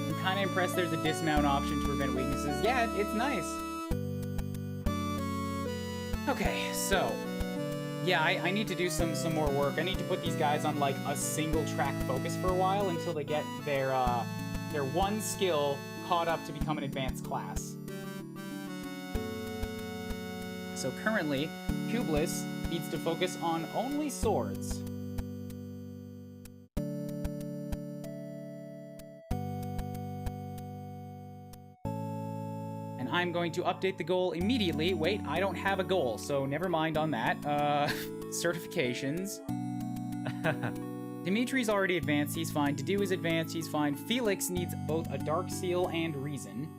I'm kind of impressed there's a dismount option to prevent weaknesses. Yeah, it's nice. Okay, so yeah, I need to do some more work. I need to put these guys on like a single track focus for a while until they get their one skill caught up to become an advanced class. So currently, Kublis needs to focus on only swords. And I'm going to update the goal immediately. Wait, I don't have a goal, so never mind on that. Certifications. Dimitri's already advanced, he's fine. Dedu is advanced, he's fine. Felix needs both a Dark Seal and Reason.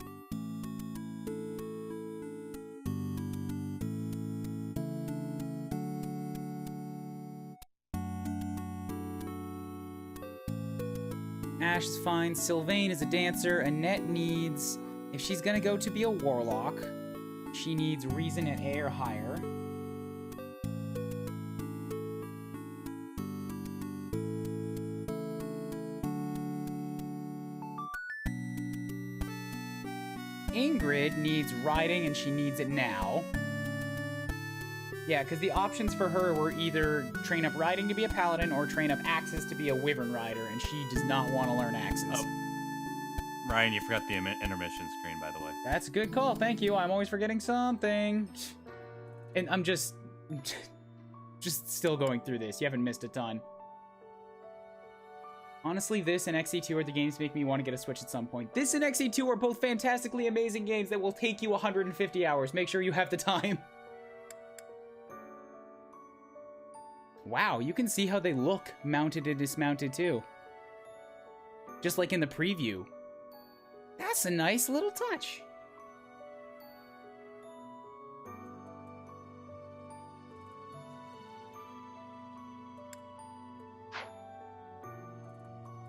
Ash is fine. Sylvain is a dancer. Annette needs... If she's gonna go to be a warlock, she needs Reason and A or higher. Ingrid needs riding, and she needs it now. Yeah, because the options for her were either train up riding to be a paladin or train up axes to be a wyvern rider, and she does not want to learn axes. Oh. Ryan, you forgot the intermission screen, by the way. That's a good call, thank you. I'm always forgetting something. And I'm just still going through this. You haven't missed a ton. Honestly, this and XE2 are the games that make me want to get a Switch at some point. This and XE2 are both fantastically amazing games that will take you 150 hours. Make sure you have the time. Wow, you can see how they look mounted and dismounted too. Just like in the preview. That's a nice little touch.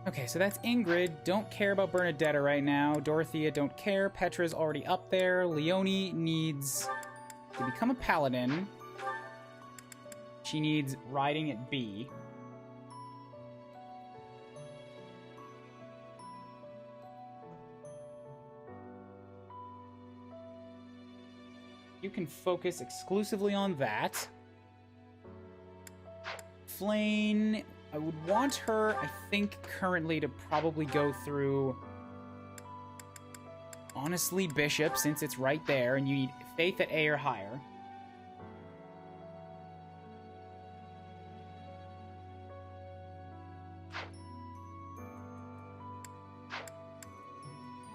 Okay, so that's Ingrid. Don't care about Bernadetta right now. Dorothea, don't care. Petra's already up there. Leonie needs to become a paladin. She needs riding at B. You can focus exclusively on that. Flayn, I would want her, I think, currently to probably go through, honestly, Bishop, since it's right there, and you need Faith at A or higher.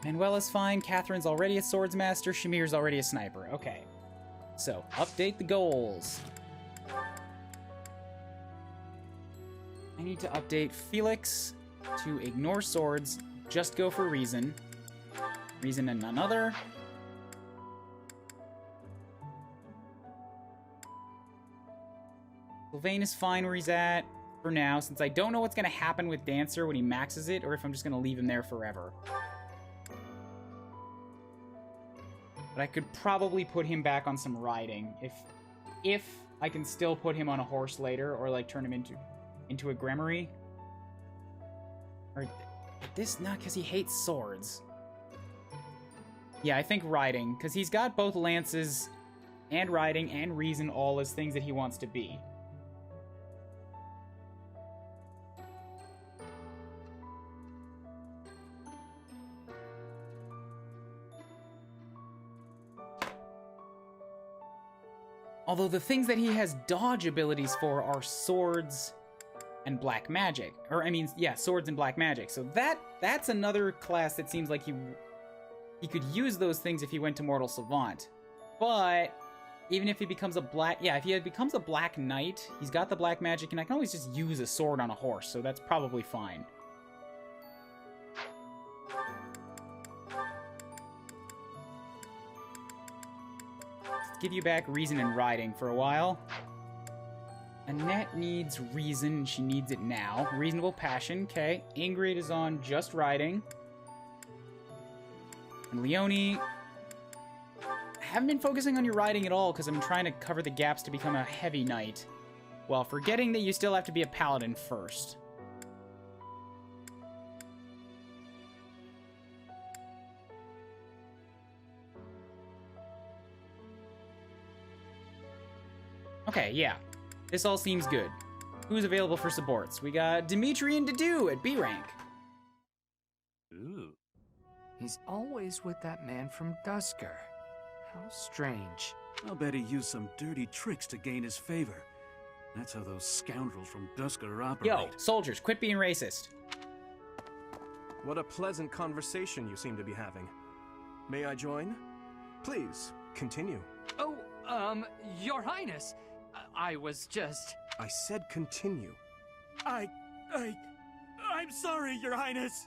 Manuela's fine. Catherine's already a swords master. Shamir's already a sniper. Okay. So, update the goals. I need to update Felix to ignore swords, just go for reason. Reason and none other. Sylvain is fine where he's at for now, since I don't know what's going to happen with Dancer when he maxes it, or if I'm just going to leave him there forever. But I could probably put him back on some riding if I can still put him on a horse later, or like turn him into a Gremory. Or this, not because he hates swords. Yeah, I think riding, because he's got both lances and riding and reason all as things that he wants to be. Although the things that he has dodge abilities for are swords and black magic. Or, I mean, yeah, swords and black magic. So that's another class that seems like he could use those things if he went to Mortal Savant. But even if he becomes a black... Yeah, if he becomes a black knight, he's got the black magic, and I can always just use a sword on a horse, so that's probably fine. Give you back reason and riding for a while. Annette needs reason, and she needs it now. Reasonable passion, okay. Ingrid is on just riding. And Leone, I haven't been focusing on your riding at all because I'm trying to cover the gaps to become a heavy knight, while forgetting that you still have to be a paladin first. Okay, yeah. This all seems good. Who's available for supports? We got Dimitri and Dedu at B rank. Ooh. He's always with that man from Dusker. How strange. I'll bet he used some dirty tricks to gain his favor. That's how those scoundrels from Dusker operate. Yo, soldiers, quit being racist. What a pleasant conversation you seem to be having. May I join? Please, continue. Oh, Your Highness, I was just... I said continue. I'm sorry, Your Highness.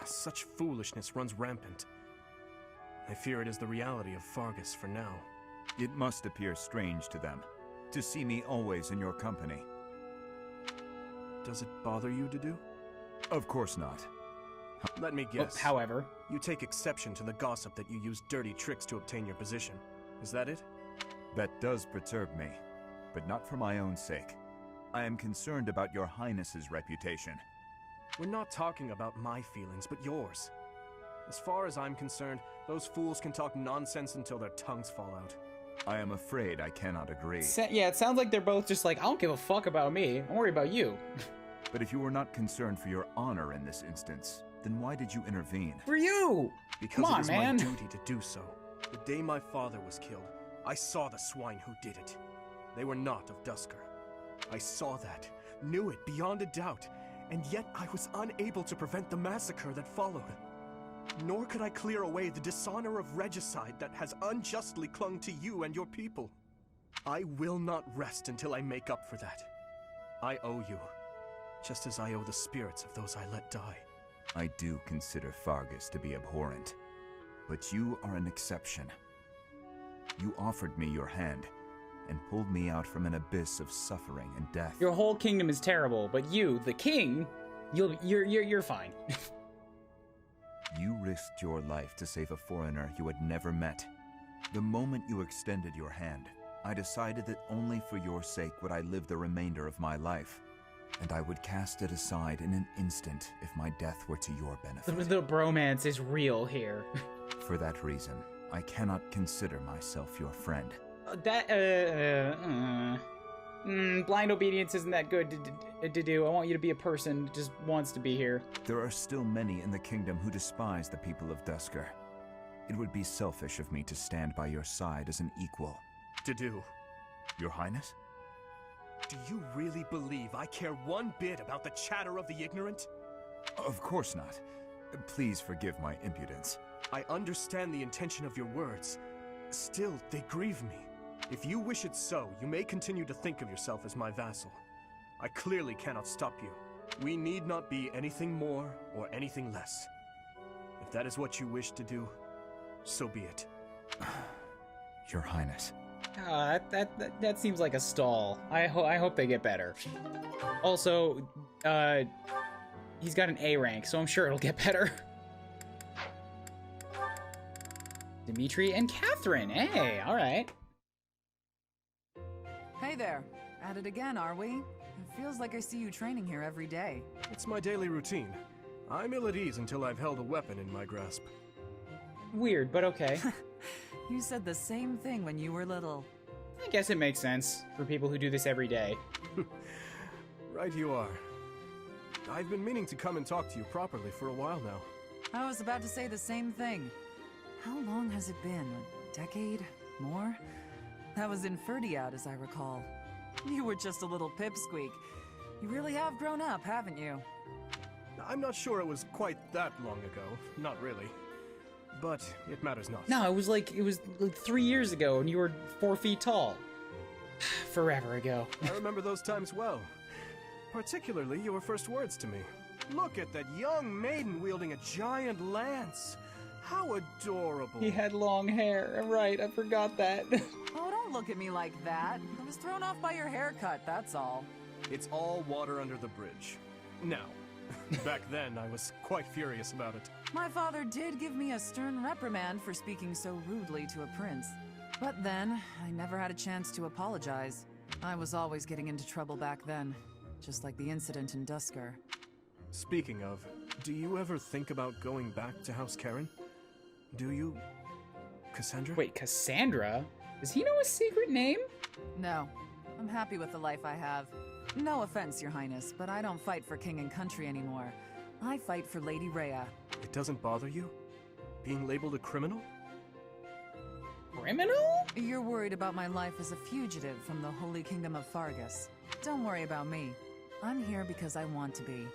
Such foolishness runs rampant. I fear it is the reality of Fargus for now. It must appear strange to them, to see me always in your company. Does it bother you to do? Of course not. Let me guess. However, you take exception to the gossip that you use dirty tricks to obtain your position. Is that it? That does perturb me, but not for my own sake. I am concerned about your Highness's reputation. We're not talking about my feelings, but yours. As far as I'm concerned, those fools can talk nonsense until their tongues fall out. I am afraid I cannot agree. Yeah, it sounds like they're both just like, I don't give a fuck about me. I'm worried about you. But if you were not concerned for your honor in this instance, then why did you intervene? For you! Because Come on, it is man. my duty to do so. The day my father was killed, I saw the swine who did it. They were not of Dusker. I saw that, knew it beyond a doubt, and yet I was unable to prevent the massacre that followed. Nor could I clear away the dishonor of regicide that has unjustly clung to you and your people. I will not rest until I make up for that. I owe you, just as I owe the spirits of those I let die. I do consider Fargus to be abhorrent, but you are an exception. You offered me your hand, and pulled me out from an abyss of suffering and death. Your whole kingdom is terrible, but you, the king, you're fine. You risked your life to save a foreigner you had never met. The moment you extended your hand, I decided that only for your sake would I live the remainder of my life, and I would cast it aside in an instant if my death were to your benefit. The bromance is real here. For that reason, I cannot consider myself your friend. Blind obedience isn't that good to do. I want you to be a person that just wants to be here. There are still many in the kingdom who despise the people of Dusker. It would be selfish of me to stand by your side as an equal. To do. Your Highness? Do you really believe I care one bit about the chatter of the ignorant? Of course not. Please forgive my impudence. I understand the intention of your words. Still, they grieve me. If you wish it so, you may continue to think of yourself as my vassal. I clearly cannot stop you. We need not be anything more or anything less. If that is what you wish to do, so be it. Your Highness. That seems like a stall. I hope they get better. Also, he's got an A rank, so I'm sure it'll get better. Dimitri and Catherine. Hey, all right. Hey there. At it again, are we? It feels like I see you training here every day. It's my daily routine. I'm ill at ease until I've held a weapon in my grasp. Weird, but okay. You said the same thing when you were little. I guess it makes sense for people who do this every day. Right you are. I've been meaning to come and talk to you properly for a while now. I was about to say the same thing. How long has it been? A decade? More? That was in Ferdiad, as I recall. You were just a little pipsqueak. You really have grown up, haven't you? I'm not sure it was quite that long ago. Not really. But it matters not. No, it was like 3 years ago, and you were 4 feet tall. Forever ago. I remember those times well. Particularly your first words to me. Look at that young maiden wielding a giant lance. How adorable. He had long hair. Right, I forgot that. Oh, don't look at me like that. I was thrown off by your haircut, that's all. It's all water under the bridge. Now, Back then, I was quite furious about it. My father did give me a stern reprimand for speaking so rudely to a prince. But then, I never had a chance to apologize. I was always getting into trouble back then, just like the incident in Dusker. Speaking of, do you ever think about going back to House Karen? Do you, Cassandra? Wait, Cassandra? Does he know his secret name? No, I'm happy with the life I have. No offense, Your Highness, but I don't fight for king and country anymore. I fight for Lady Rhea. It doesn't bother you? Being labeled a criminal? Criminal? You're worried about my life as a fugitive from the Holy Kingdom of Fargus. Don't worry about me. I'm here because I want to be.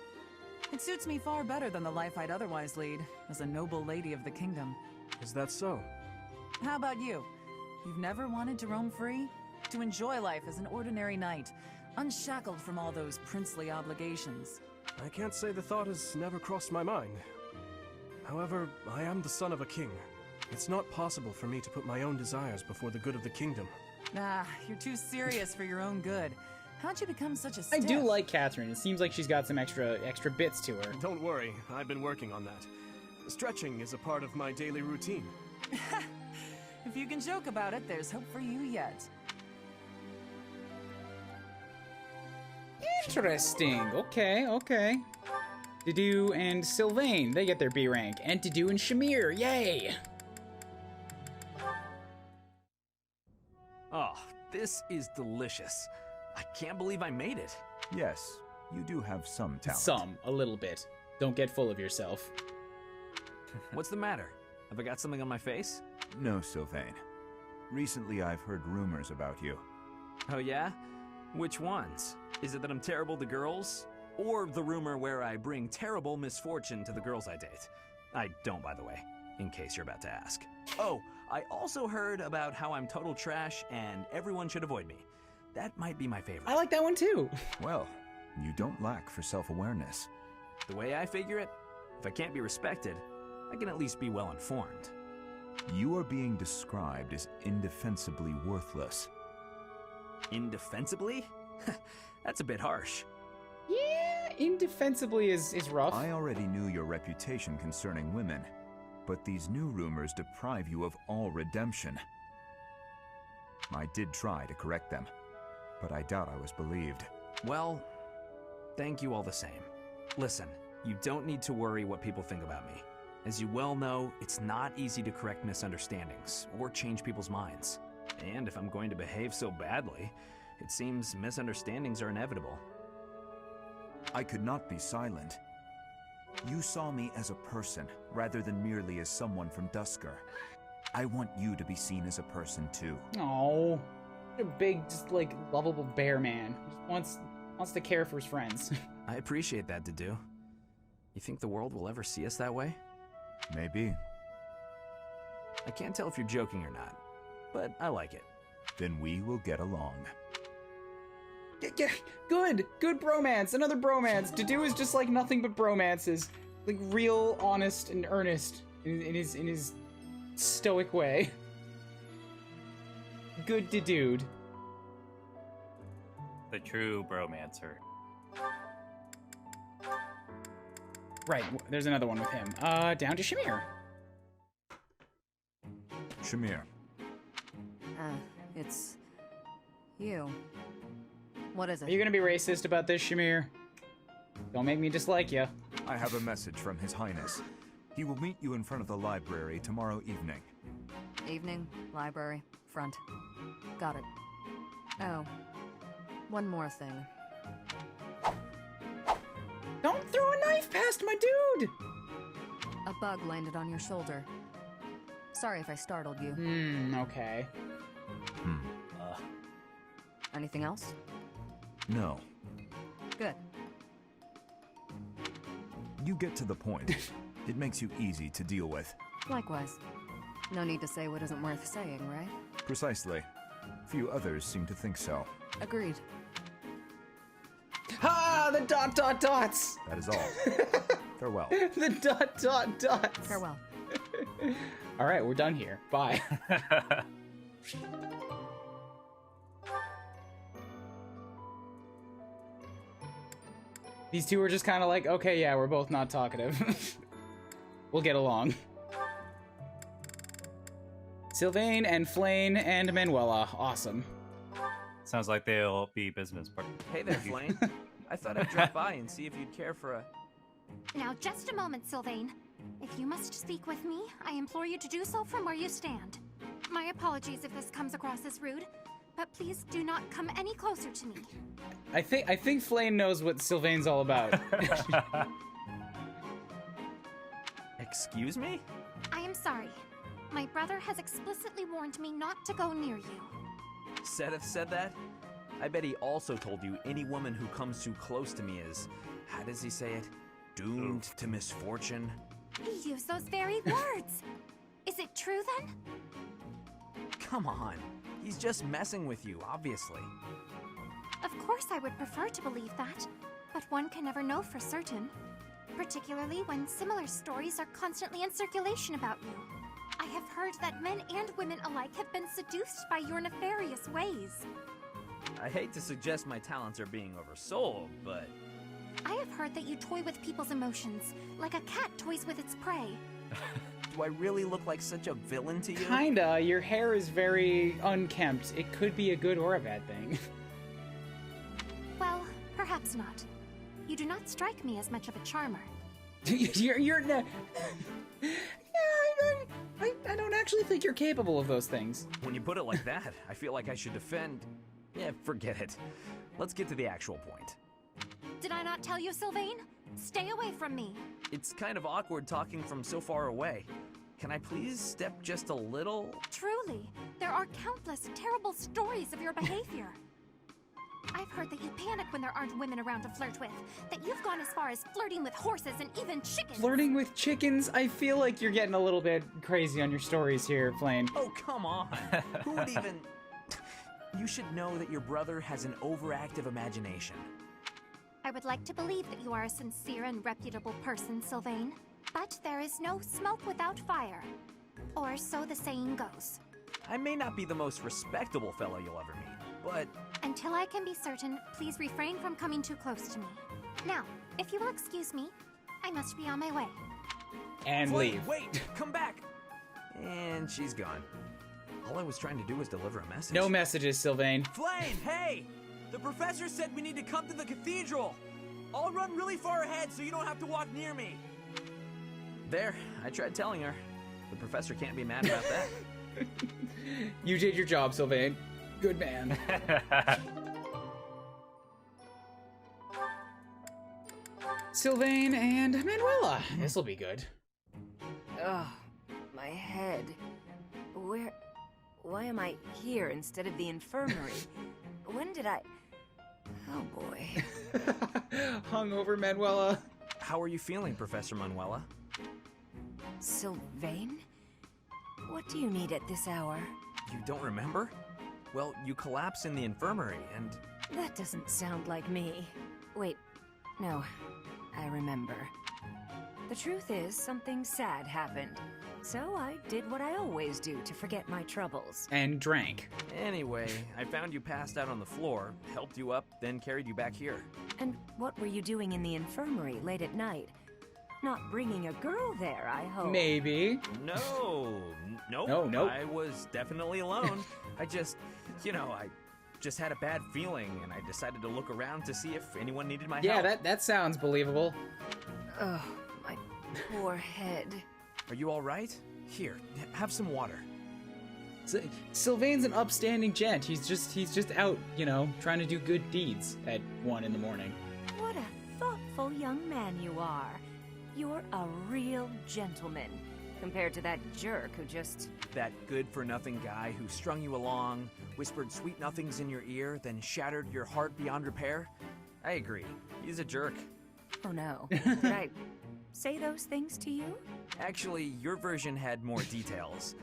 It suits me far better than the life I'd otherwise lead, as a noble lady of the kingdom. Is that so? How about you? You've never wanted to roam free? To enjoy life as an ordinary knight, unshackled from all those princely obligations? I can't say the thought has never crossed my mind. However, I am the son of a king. It's not possible for me to put my own desires before the good of the kingdom. Ah, you're too serious for your own good. How'd you become such a stiff? I do like Catherine. It seems like she's got some extra bits to her. Don't worry, I've been working on that. Stretching is a part of my daily routine. If you can joke about it, there's hope for you yet. Interesting. Okay. Dedue and Sylvain, they get their B rank. And Dedue and Shamir, yay! Oh, this is delicious. I can't believe I made it. Yes, you do have some talent. Some, a little bit. Don't get full of yourself. What's the matter? Have I got something on my face? No, Sylvain. Recently I've heard rumors about you. Oh yeah? Which ones? Is it that I'm terrible to girls? Or the rumor where I bring terrible misfortune to the girls I date? I don't, by the way, in case you're about to ask. Oh, I also heard about how I'm total trash and everyone should avoid me. That might be my favorite. I like that one too. Well, you don't lack for self-awareness. The way I figure it, if I can't be respected, I can at least be well informed. You are being described as indefensibly worthless. Indefensibly? That's a bit harsh. Yeah, indefensibly is rough. I already knew your reputation concerning women, but these new rumors deprive you of all redemption. I did try to correct them, but I doubt I was believed. Well, thank you all the same. Listen, you don't need to worry what people think about me. As you well know, it's not easy to correct misunderstandings or change people's minds. And if I'm going to behave so badly, it seems misunderstandings are inevitable. I could not be silent. You saw me as a person, rather than merely as someone from Dusker. I want you to be seen as a person too. Oh, a big, just like lovable bear man. He just wants to care for his friends. I appreciate that, Dedue. You think the world will ever see us that way? Maybe. I can't tell if you're joking or not, but I like it. Then we will get along. Yeah, good bromance, another bromance. Dedue is just like nothing but bromances, like real, honest, and earnest in his stoic way. Good Dedue. The true bromancer. Right, there's another one with him. Down to Shamir. Shamir. It's you. What is it? Are you gonna be racist about this, Shamir? Don't make me dislike you. I have a message from His Highness. He will meet you in front of the library tomorrow evening. Evening, library, front. Got it. Oh, one more thing. Don't throw a knife past my dude! A bug landed on your shoulder. Sorry if I startled you. Okay. Anything else? No. Good. You get to the point. It makes you easy to deal with. Likewise. No need to say what isn't worth saying, right? Precisely. Few others seem to think so. Agreed. Ha! The ... dots! That is all. Farewell. The ... dots! Farewell. Alright, we're done here. Bye. These two are just kind of like, okay, yeah, we're both not talkative. We'll get along. Sylvain and Flayn and Manuela. Awesome. Sounds like they'll be business partners. Hey there, Flayn. I thought I'd drop by and see if you'd care for a... Now, just a moment, Sylvain. If you must speak with me, I implore you to do so from where you stand. My apologies if this comes across as rude, but please do not come any closer to me. I think Flayn knows what Sylvain's all about. Excuse me? I am sorry. My brother has explicitly warned me not to go near you. Sedith said that? I bet he also told you any woman who comes too close to me is, how does he say it? Doomed to misfortune? He used those very words. Is it true then? Come on. He's just messing with you, obviously. Of course I would prefer to believe that, but one can never know for certain. Particularly when similar stories are constantly in circulation about you. I have heard that men and women alike have been seduced by your nefarious ways. I hate to suggest my talents are being oversold, but... I have heard that you toy with people's emotions, like a cat toys with its prey. Do I really look like such a villain to you? Kinda. Your hair is very unkempt. It could be a good or a bad thing. Well, perhaps not. You do not strike me as much of a charmer. you're not... Yeah, I don't actually think you're capable of those things. When you put it like that, I feel like I should defend... Yeah, forget it. Let's get to the actual point. Did I not tell you, Sylvain? Stay away from me. It's kind of awkward talking from so far away. Can I please step just a little? Truly, there are countless terrible stories of your behavior. I've heard that you panic when there aren't women around to flirt with, that you've gone as far as flirting with horses and even chickens. Flirting with chickens? I feel like you're getting a little bit crazy on your stories here, Flayn. Oh, come on. Who would even... You should know that your brother has an overactive imagination. I would like to believe that you are a sincere and reputable person, Sylvain. But there is no smoke without fire. Or so the saying goes. I may not be the most respectable fellow you'll ever meet, but... Until I can be certain, please refrain from coming too close to me. Now, if you will excuse me, I must be on my way. And leave. Wait, come back! And she's gone. All I was trying to do was deliver a message. No messages, Sylvain. Flayn, hey! The professor said we need to come to the cathedral. I'll run really far ahead so you don't have to walk near me. There, I tried telling her. The professor can't be mad about that. You did your job, Sylvain. Good man. Sylvain and Manuela. This'll be good. Ugh, my head. Why am I here instead of the infirmary? When did I... Oh boy. Hungover, Manuela. How are you feeling, Professor Manuela? Sylvain? What do you need at this hour? You don't remember? Well, you collapsed in the infirmary and... That doesn't sound like me. Wait, no, I remember. The truth is, something sad happened. So I did what I always do to forget my troubles. And drank. Anyway, I found you passed out on the floor, helped you up, then carried you back here. And what were you doing in the infirmary late at night? Not bringing a girl there, I hope. Maybe. No. Nope. I was definitely alone. I just had a bad feeling, and I decided to look around to see if anyone needed my help. Yeah, that sounds believable. Oh, my poor head. Are you all right? Here, have some water. Sylvain's an upstanding gent. He's just out, trying to do good deeds at 1 in the morning. What a thoughtful young man you are. You're a real gentleman, compared to that jerk who just... That good-for-nothing guy who strung you along, whispered sweet nothings in your ear, then shattered your heart beyond repair? I agree. He's a jerk. Oh no. Did I say those things to you? Actually, your version had more details.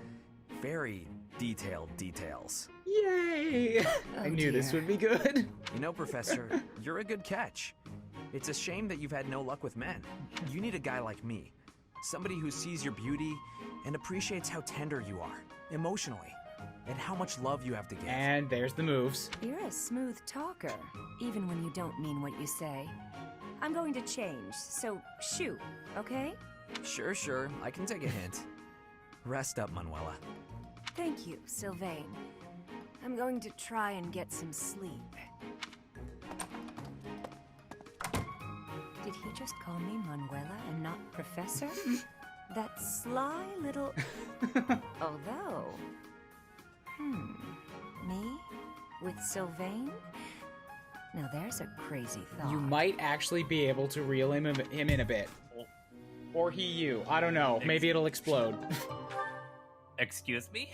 Very detailed details. Yay! I knew this would be good. You know, Professor, you're a good catch. It's a shame that you've had no luck with men. You need a guy like me. Somebody who sees your beauty and appreciates how tender you are, emotionally, and how much love you have to give. And there's the moves. You're a smooth talker, even when you don't mean what you say. I'm going to change, so shoot, okay? Sure, I can take a hint. Rest up, Manuela. Thank you, Sylvain. I'm going to try and get some sleep. Did he just call me Manuela and not Professor? That sly little... Although... Me? With Sylvain? Now there's a crazy thought. You might actually be able to reel him in a bit. Or he you. I don't know. Maybe it'll explode. Excuse me?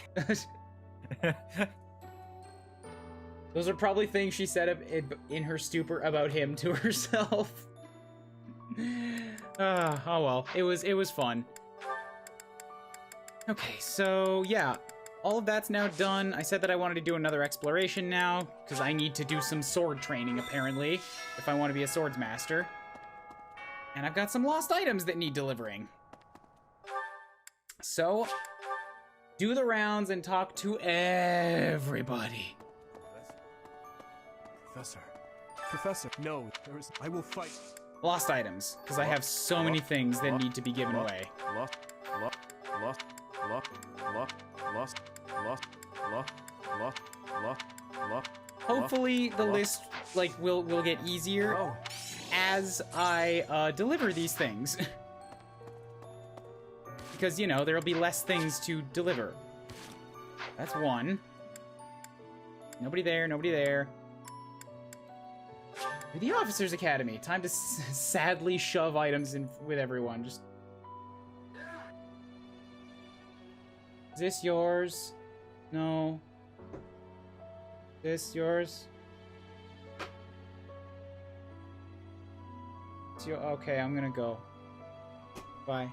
Those are probably things she said in her stupor about him to herself. Oh well. It was fun. Okay, so yeah. All of that's now done. I said that I wanted to do another exploration now, because I need to do some sword training, apparently, if I want to be a swords master. And I've got some lost items that need delivering. So, do the rounds and talk to everybody. Professor, no, I will fight. Lost items, because I have so many things that need to be given away. Hopefully the list will get easier as I deliver these things. Because, you know, there'll be less things to deliver. That's one. Nobody there, nobody there. The Officers Academy. Time to sadly shove items in with everyone. Just... Is this yours? No. This yours? It's your... Okay, I'm gonna go. Bye.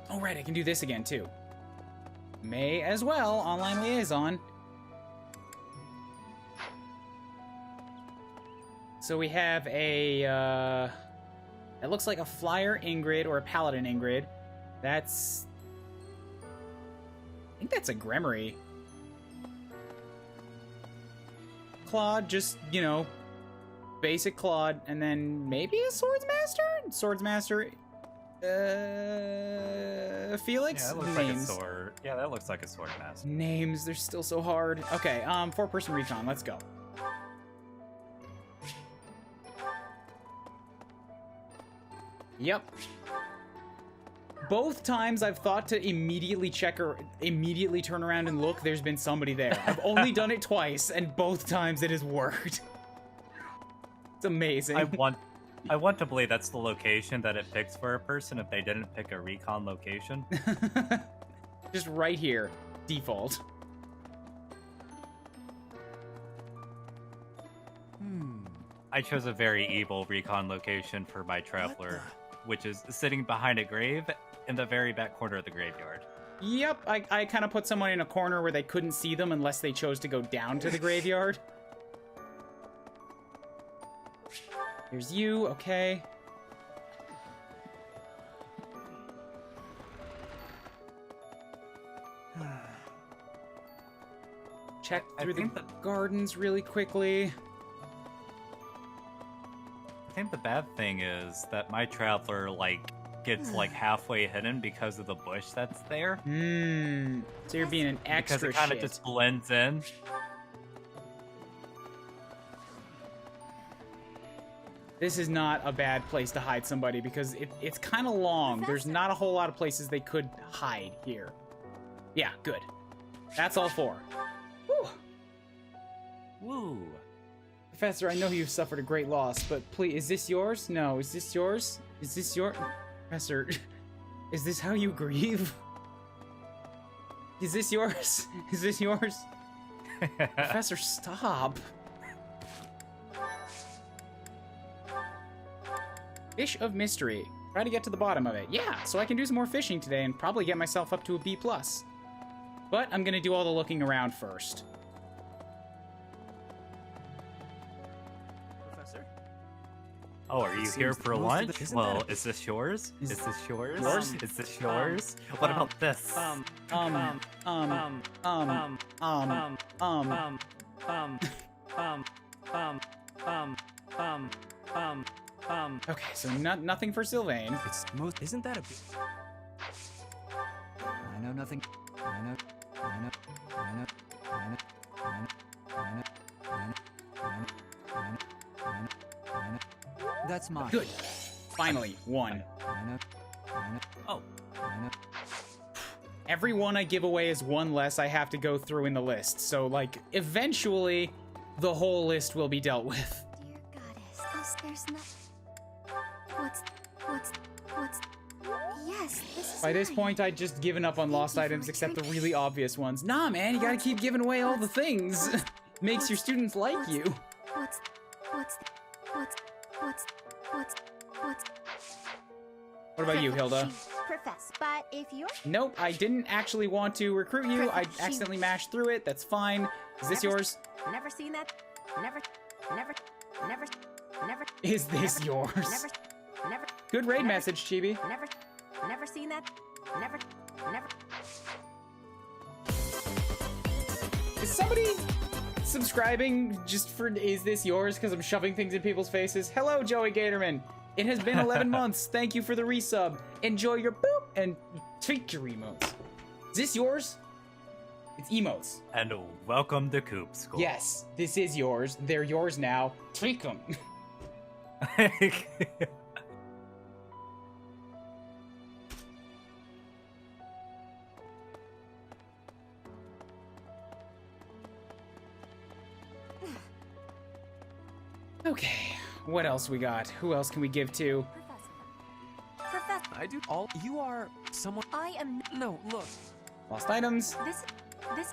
Oh, right, I can do this again, too. May as well, online liaison. So we have a, it looks like a Flyer Ingrid or a Paladin Ingrid. That's... I think that's a Gremory. Claude, just, you know, basic Claude, and then maybe a Swordsmaster? Swordsmaster... Felix? Yeah, that looks like a sword. Yeah, that looks like a sword master. Names, they're still so hard. Okay, 4-person recon, let's go. Yep. Both times I've thought to immediately check or immediately turn around and look, there's been somebody there. I've only done it twice, and both times it has worked. It's amazing. I want to believe that's the location that it picks for a person if they didn't pick a recon location. Just right here. Default. I chose a very evil recon location for my traveler, which is sitting behind a grave in the very back corner of the graveyard. Yep, I kind of put someone in a corner where they couldn't see them unless they chose to go down to the graveyard. Here's you, okay. Check through the gardens really quickly. I think the bad thing is that my traveler, gets, halfway hidden because of the bush that's there. So you're being an extra because it kind of just blends in. This is not a bad place to hide somebody because it's kind of long. There's not a whole lot of places they could hide here. Yeah, good. That's all 4. Woo. Woo. Professor, I know you've suffered a great loss, but please, is this yours? No, is this yours? Is this your... Professor, is this how you grieve? Is this yours? Is this yours? Professor, stop. Fish of Mystery. Try to get to the bottom of it. Yeah, so I can do some more fishing today and probably get myself up to a B+. But I'm gonna do all the looking around first. Professor? Oh, are you It here seems for that most of lunch? the- isn't Well, that a- is this yours? Is this yours? Yours? Is this yours? What about this? Okay, so nothing for Sylvain. It's most. Isn't that a? I know nothing. I know. I know. I know. I know. I know. I know. I know. I know. I know. I know. That's mine. Good. Finally, one. I know. I know. Oh. I know. Every one I give away is one less I have to go through in the list. So, like, eventually, the whole list will be dealt with. Dear goddess, there's no... What's... Yes, this is By this mine. point, I'd just given up on lost you for items except the returning- really obvious ones. Nah, man, you gotta keep giving away all the things. Makes your students like you. What's... What about you, Hilda? Profess, but if you're... Nope, I didn't actually want to recruit you. I accidentally mashed through it. That's fine. Is this yours? Never seen that. Never. Is this yours? Never. Good raid message, Chibi. Never seen that. Never. Is somebody subscribing just for Is This Yours? Because I'm shoving things in people's faces. Hello, Joey Gatorman. It has been 11 months. Thank you for the resub. Enjoy your boop and tweak your emotes. Is this yours? It's emotes. And welcome to Coop School. Yes, this is yours. They're yours now. Tweak them. Okay, what else we got? Who else can we give to? Professor, I do all. You are someone. I am... No, look. Lost items. This is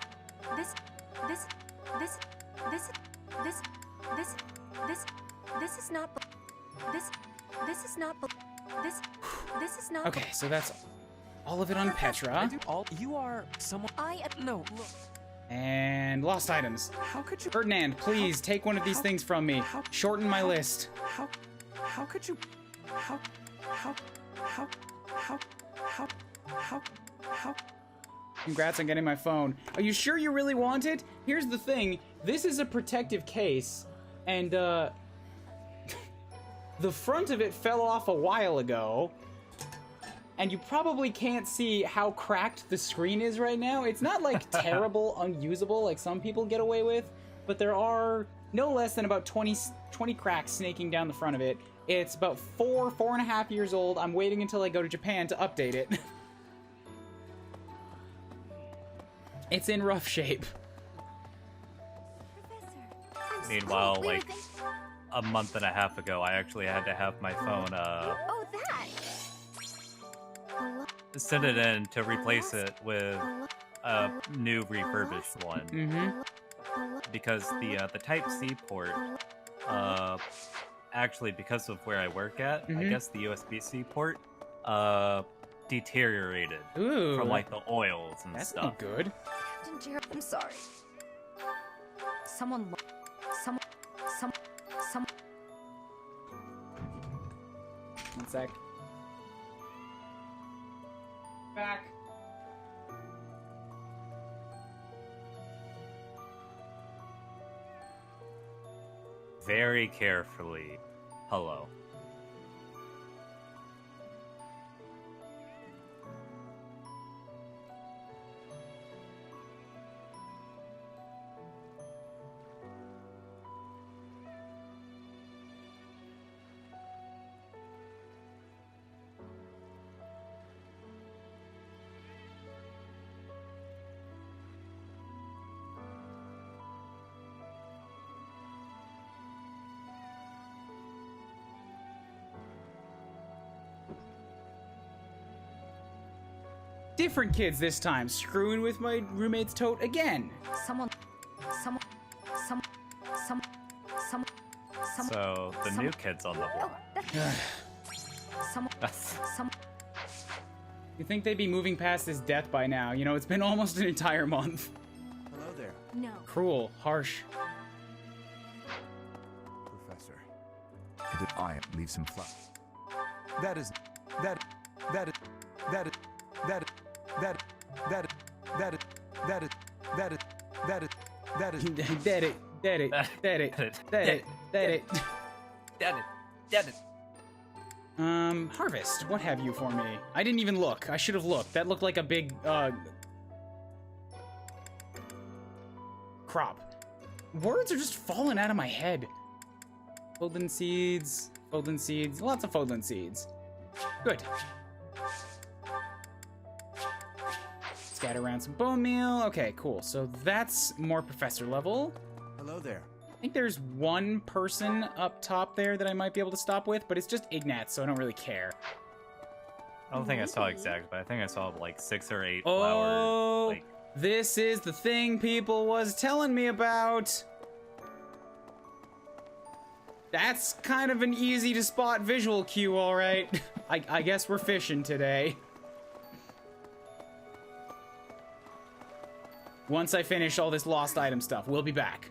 not... This is not... Okay, so that's all of it on I Petra. do all. You are someone. I am... No, look. And lost items. How could you? Ferdinand, please take one of these things from me. Shorten my list. How could you? How? Congrats on getting my phone. Are you sure you really want it? Here's the thing. This is a protective case, and, the front of it fell off a while ago, and you probably can't see how cracked the screen is right now. It's not, like, terrible, unusable like some people get away with, but there are no less than about 20 cracks snaking down the front of it. It's about 4.5 years old. I'm waiting until I go to Japan to update it. It's in rough shape. Meanwhile, like a month and a half ago, I actually had to have my phone Oh, that! send it in to replace it with a new refurbished one. Mm-hmm. Because the Type-C port, actually because of where I work at, I guess the USB-C port, deteriorated from like the oils and that's stuff. not good. Captain Jared, I'm sorry. Someone. One sec. Back. Very carefully. Hello. Different kids this time, screwing with my roommate's tote again. So, the new kid's on the block. You think they'd be moving past his death by now? You know, it's been almost an entire month. Hello there. No. Cruel, harsh. Professor, I leave some flowers. That is that that is that is that is that that that that is that is that is that is Dead it. Dead it. Dead it. Dead it. Dead it. Dead it. Dead it. Harvest, what have you for me? I didn't even look. I should have looked. That looked like a big, crop. Words are just falling out of my head. Fodlan seeds. Fodlan seeds. Lots of Fodlan seeds. Good. Scatter around some bone meal. Okay, cool. So that's more professor level. Hello there. I think there's one person up top there that I might be able to stop with, but it's just Ignatz, so I don't really care. I don't think I saw exact, but I think I saw like 6 or 8 Oh, flowers. Like, this is the thing people was telling me about. That's kind of an easy to spot visual cue, all right. I guess we're fishing today. Once I finish all this lost item stuff, we'll be back.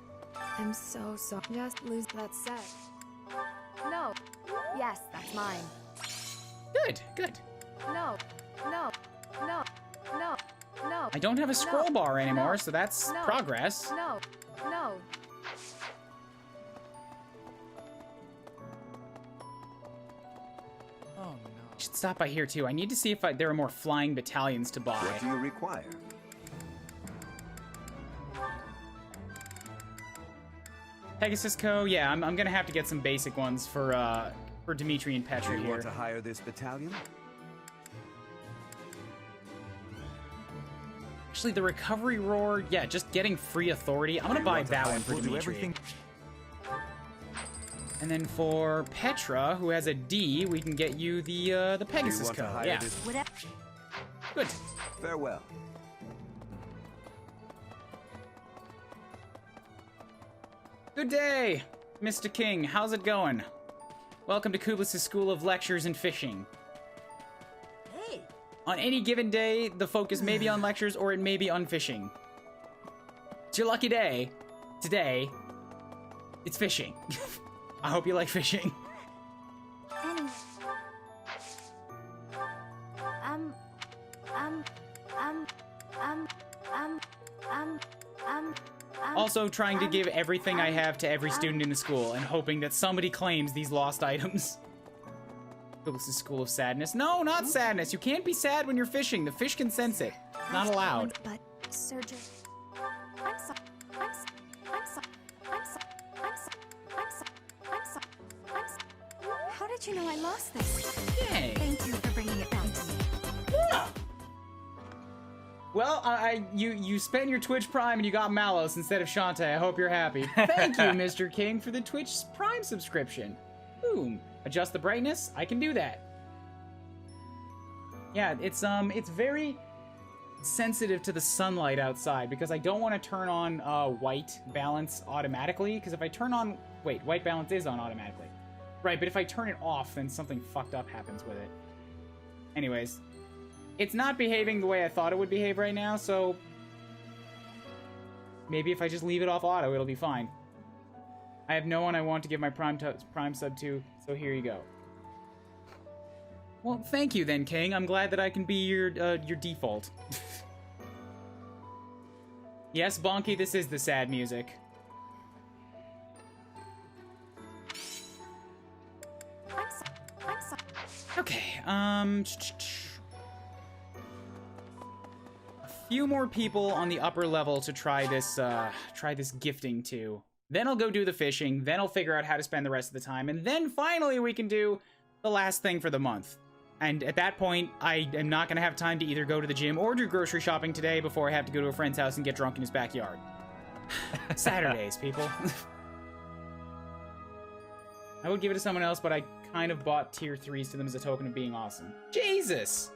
I'm so sorry. Just lose that set. No. Yes, that's mine. Good, good. No. No. No. No. No. I don't have a scroll bar anymore, No. so that's No. progress. No. No. Oh no. I should stop by here too. I need to see if there are more flying battalions to buy. What do you require? Pegasus Co. Yeah, I'm gonna have to get some basic ones for Dimitri and Do Petra you here. want to hire this battalion? Actually, the recovery roar. Yeah, just getting free authority. I'm gonna You buy want to that hire- one for we'll do Dimitri. everything- And then for Petra, who has a D, we can get you the Pegasus want to Co. hire Yeah. this- Good. Farewell. Good day, Mr. King. How's it going? Welcome to Kublis' School of Lectures and Fishing. Hey! On any given day, the focus may be on lectures or it may be on fishing. It's your lucky day. Today, it's fishing. I hope you like fishing. Anyway. Um, um, um, um, um, um, um, Also trying to give everything I have to every student in the school and hoping that somebody claims these lost items. Kublis' School of Sadness. No, not sadness. You can't be sad when you're fishing. The fish can sense it. Not allowed. But surgeon, I'm sorry. I'm sorry. I'm sorry. I'm sorry. I'm sorry. I'm sorry. I'm sorry. I'm sorry. How did you know I lost this? Yay. Thank you for bringing it back to me. Well, you spent your Twitch Prime and you got Malos instead of Shantae. I hope you're happy. Thank you, Mr. King, for the Twitch Prime subscription. Boom. Adjust the brightness. I can do that. Yeah, it's very sensitive to the sunlight outside because I don't want to turn on white balance automatically. Because if I turn on white balance is on automatically, right? But if I turn it off, then something fucked up happens with it. Anyways. It's not behaving the way I thought it would behave right now, so maybe if I just leave it off auto, it'll be fine. I have no one I want to give my prime sub to, so here you go. Well, thank you then, King. I'm glad that I can be your default. Yes, Bonky, this is the sad music. I'm sorry. I'm sorry. Okay, a few more people on the upper level to try this gifting to. Then I'll go do the fishing, then I'll figure out how to spend the rest of the time, and then finally we can do the last thing for the month. And at that point, I am not going to have time to either go to the gym or do grocery shopping today before I have to go to a friend's house and get drunk in his backyard. Saturdays, people. I would give it to someone else, but I kind of bought tier 3s to them as a token of being awesome. Jesus!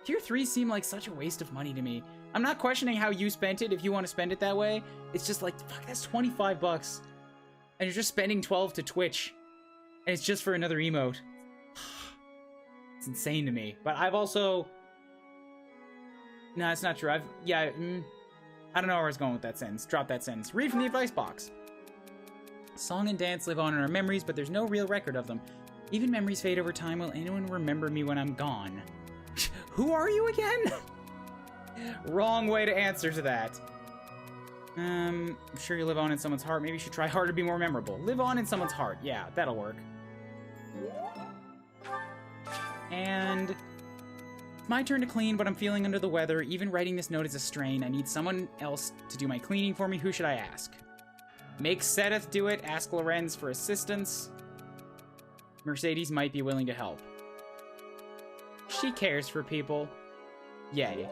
Tier 3s seem like such a waste of money to me. I'm not questioning how you spent it if you want to spend it that way. It's just like, fuck, that's 25 bucks. And you're just spending 12 to Twitch. And it's just for another emote. It's insane to me. But I've also... No, it's not true. I don't know where I was going with that sentence. Drop that sentence. Read from the advice box. Song and dance live on in our memories, but there's no real record of them. Even memories fade over time. Will anyone remember me when I'm gone? Who are you again? Wrong way to answer to that. I'm sure you live on in someone's heart. Maybe you should try harder to be more memorable. Live on in someone's heart. Yeah, that'll work. And it's my turn to clean, but I'm feeling under the weather. Even writing this note is a strain. I need someone else to do my cleaning for me. Who should I ask? Make Sedith do it. Ask Lorenz for assistance. Mercedes might be willing to help. She cares for people. Yay.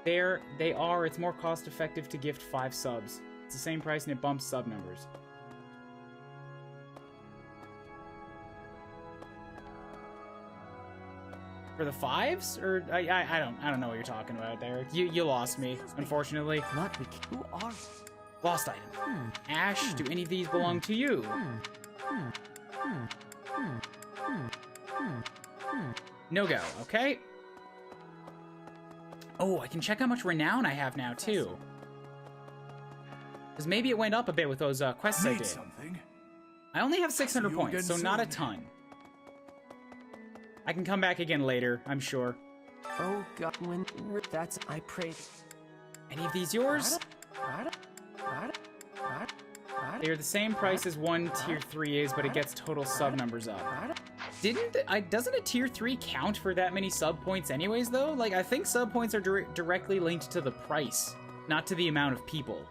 They are. It's more cost effective to gift 5 subs. It's the same price and it bumps sub numbers. For the 5s? Or I don't know what you're talking about there. You lost me, unfortunately. Who are Lost item. Ash, do any of these belong to you? No go, okay? Oh, I can check how much renown I have now, too. Because maybe it went up a bit with those quests I did. Something. I only have 600 points, so not a ton. I can come back again later, I'm sure. Oh God, when that's I pray. Any of these yours? They're the same price as one tier 3 is, but it gets total sub numbers up. Doesn't a tier 3 count for that many sub points anyways, though? Like, I think sub points are directly linked to the price, not to the amount of people.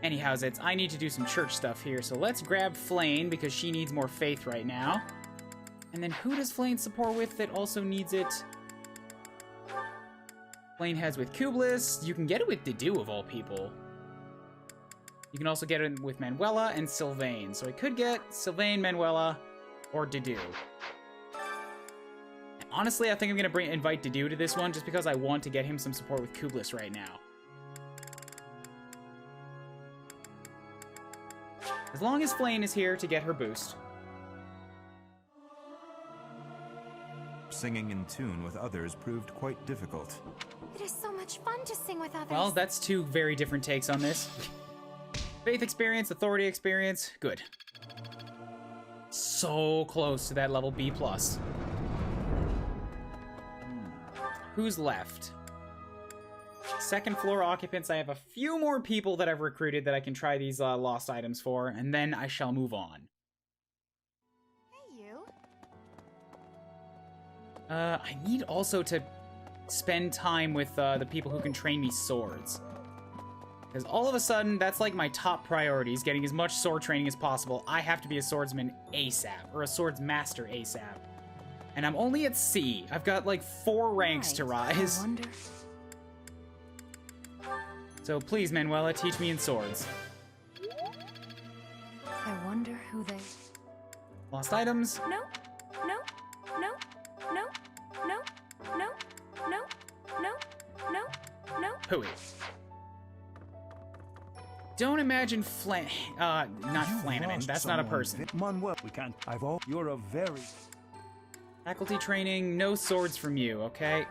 Anyhow, I need to do some church stuff here, so let's grab Flane, because she needs more faith right now. And then who does Flane support with that also needs it? Flane has with Kublis. You can get it with Dedu, of all people. You can also get it with Manuela and Sylvain. So I could get Sylvain, Manuela, or Dedu. And honestly, I think I'm going to invite Dedu to this one, just because I want to get him some support with Kublis right now. As long as Flane is here to get her boost. Singing in tune with others proved quite difficult. It is so much fun to sing with others. Well, that's 2 very different takes on this. Faith experience, authority experience, good. So close to that level B+. Who's left? Second floor occupants. I have a few more people that I've recruited that I can try these lost items for, and then I shall move on. Hey, you. I need also to spend time with the people who can train me swords. Because all of a sudden, that's like my top priority, is getting as much sword training as possible. I have to be a swordsman ASAP, or a swords master ASAP. And I'm only at C. I've got like 4 ranks to rise. I wonder. So please, Manuela, teach me in swords. I wonder who they... Lost items. No, no, no, no, no, no, no, no, no, no. Hooey. Don't imagine not Flanaman. That's not a person. Manuel, we can't. You're a very... Faculty training, no swords from you, okay?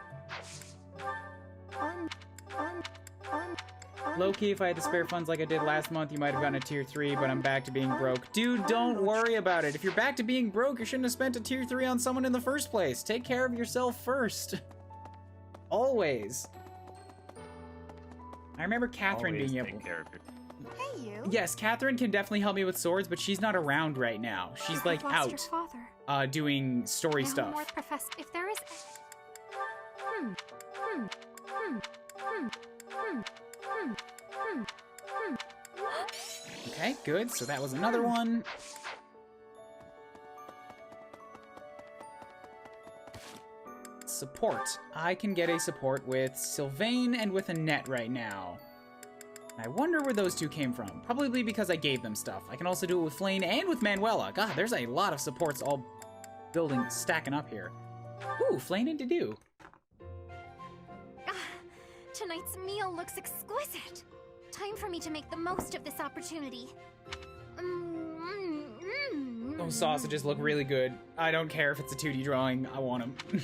Low-key, if I had the spare funds like I did last month, you might have gotten a tier 3, but I'm back to being broke. Dude, don't worry about it. If you're back to being broke, you shouldn't have spent a tier 3 on someone in the first place. Take care of yourself first. Always. I remember Catherine Always being take able... care of your... Hey, you. Yes, Catherine can definitely help me with swords, but she's not around right now. She's like Lost your out, father. doing story stuff. If there is... Okay, good. So that was another one. Support. I can get a support with Sylvain and with Annette right now. I wonder where those 2 came from. Probably because I gave them stuff. I can also do it with Flane and with Manuela. God, there's a lot of supports all stacking up here. Ooh, Flane and Dedu. Tonight's meal looks exquisite. Time for me to make the most of this opportunity. Those sausages look really good. I don't care if it's a 2D drawing. I want them.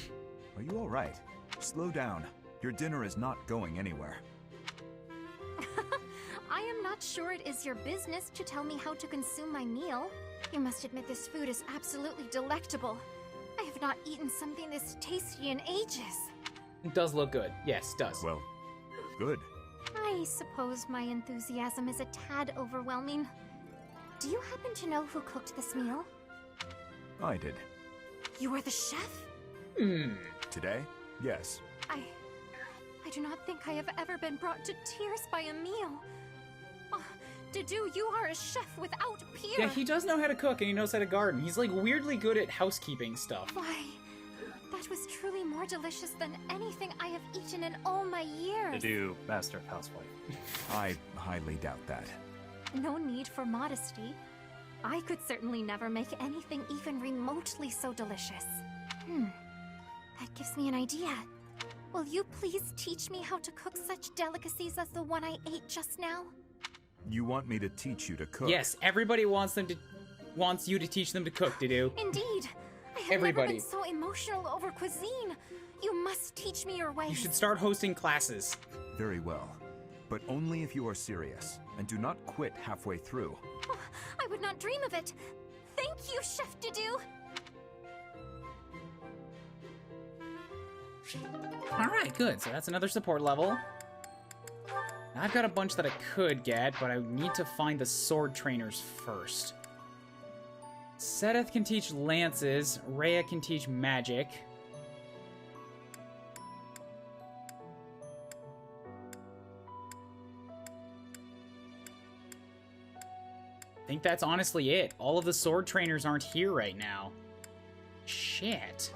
Are you all right? Slow down. Your dinner is not going anywhere. I am not sure it is your business to tell me how to consume my meal. You must admit this food is absolutely delectable. I have not eaten something this tasty in ages. It does look good. Yes, does. Well, good. I suppose my enthusiasm is a tad overwhelming. Do you happen to know who cooked this meal? I did. You are the chef? Today? Yes. I do not think I have ever been brought to tears by a meal. Oh, Dedue, you are a chef without peer. Yeah, he does know how to cook and he knows how to garden. He's like weirdly good at housekeeping stuff. Why, that was truly more delicious than anything I have eaten in all my years. Dedue, master housewife. I highly doubt that. No need for modesty. I could certainly never make anything even remotely so delicious. That gives me an idea. Will you please teach me how to cook such delicacies as the one I ate just now? You want me to teach you to cook? Yes, everybody wants you to teach them to cook, Dedue. Indeed. I have never been so emotional over cuisine. You must teach me your ways. You should start hosting classes. Very well. But only if you are serious, and do not quit halfway through. Oh, I would not dream of it. Thank you, Chef Dedue. Alright, good. So that's another support level. I've got a bunch that I could get, but I need to find the sword trainers first. Seteth can teach lances. Rhea can teach magic. I think that's honestly it. All of the sword trainers aren't here right now. Shit.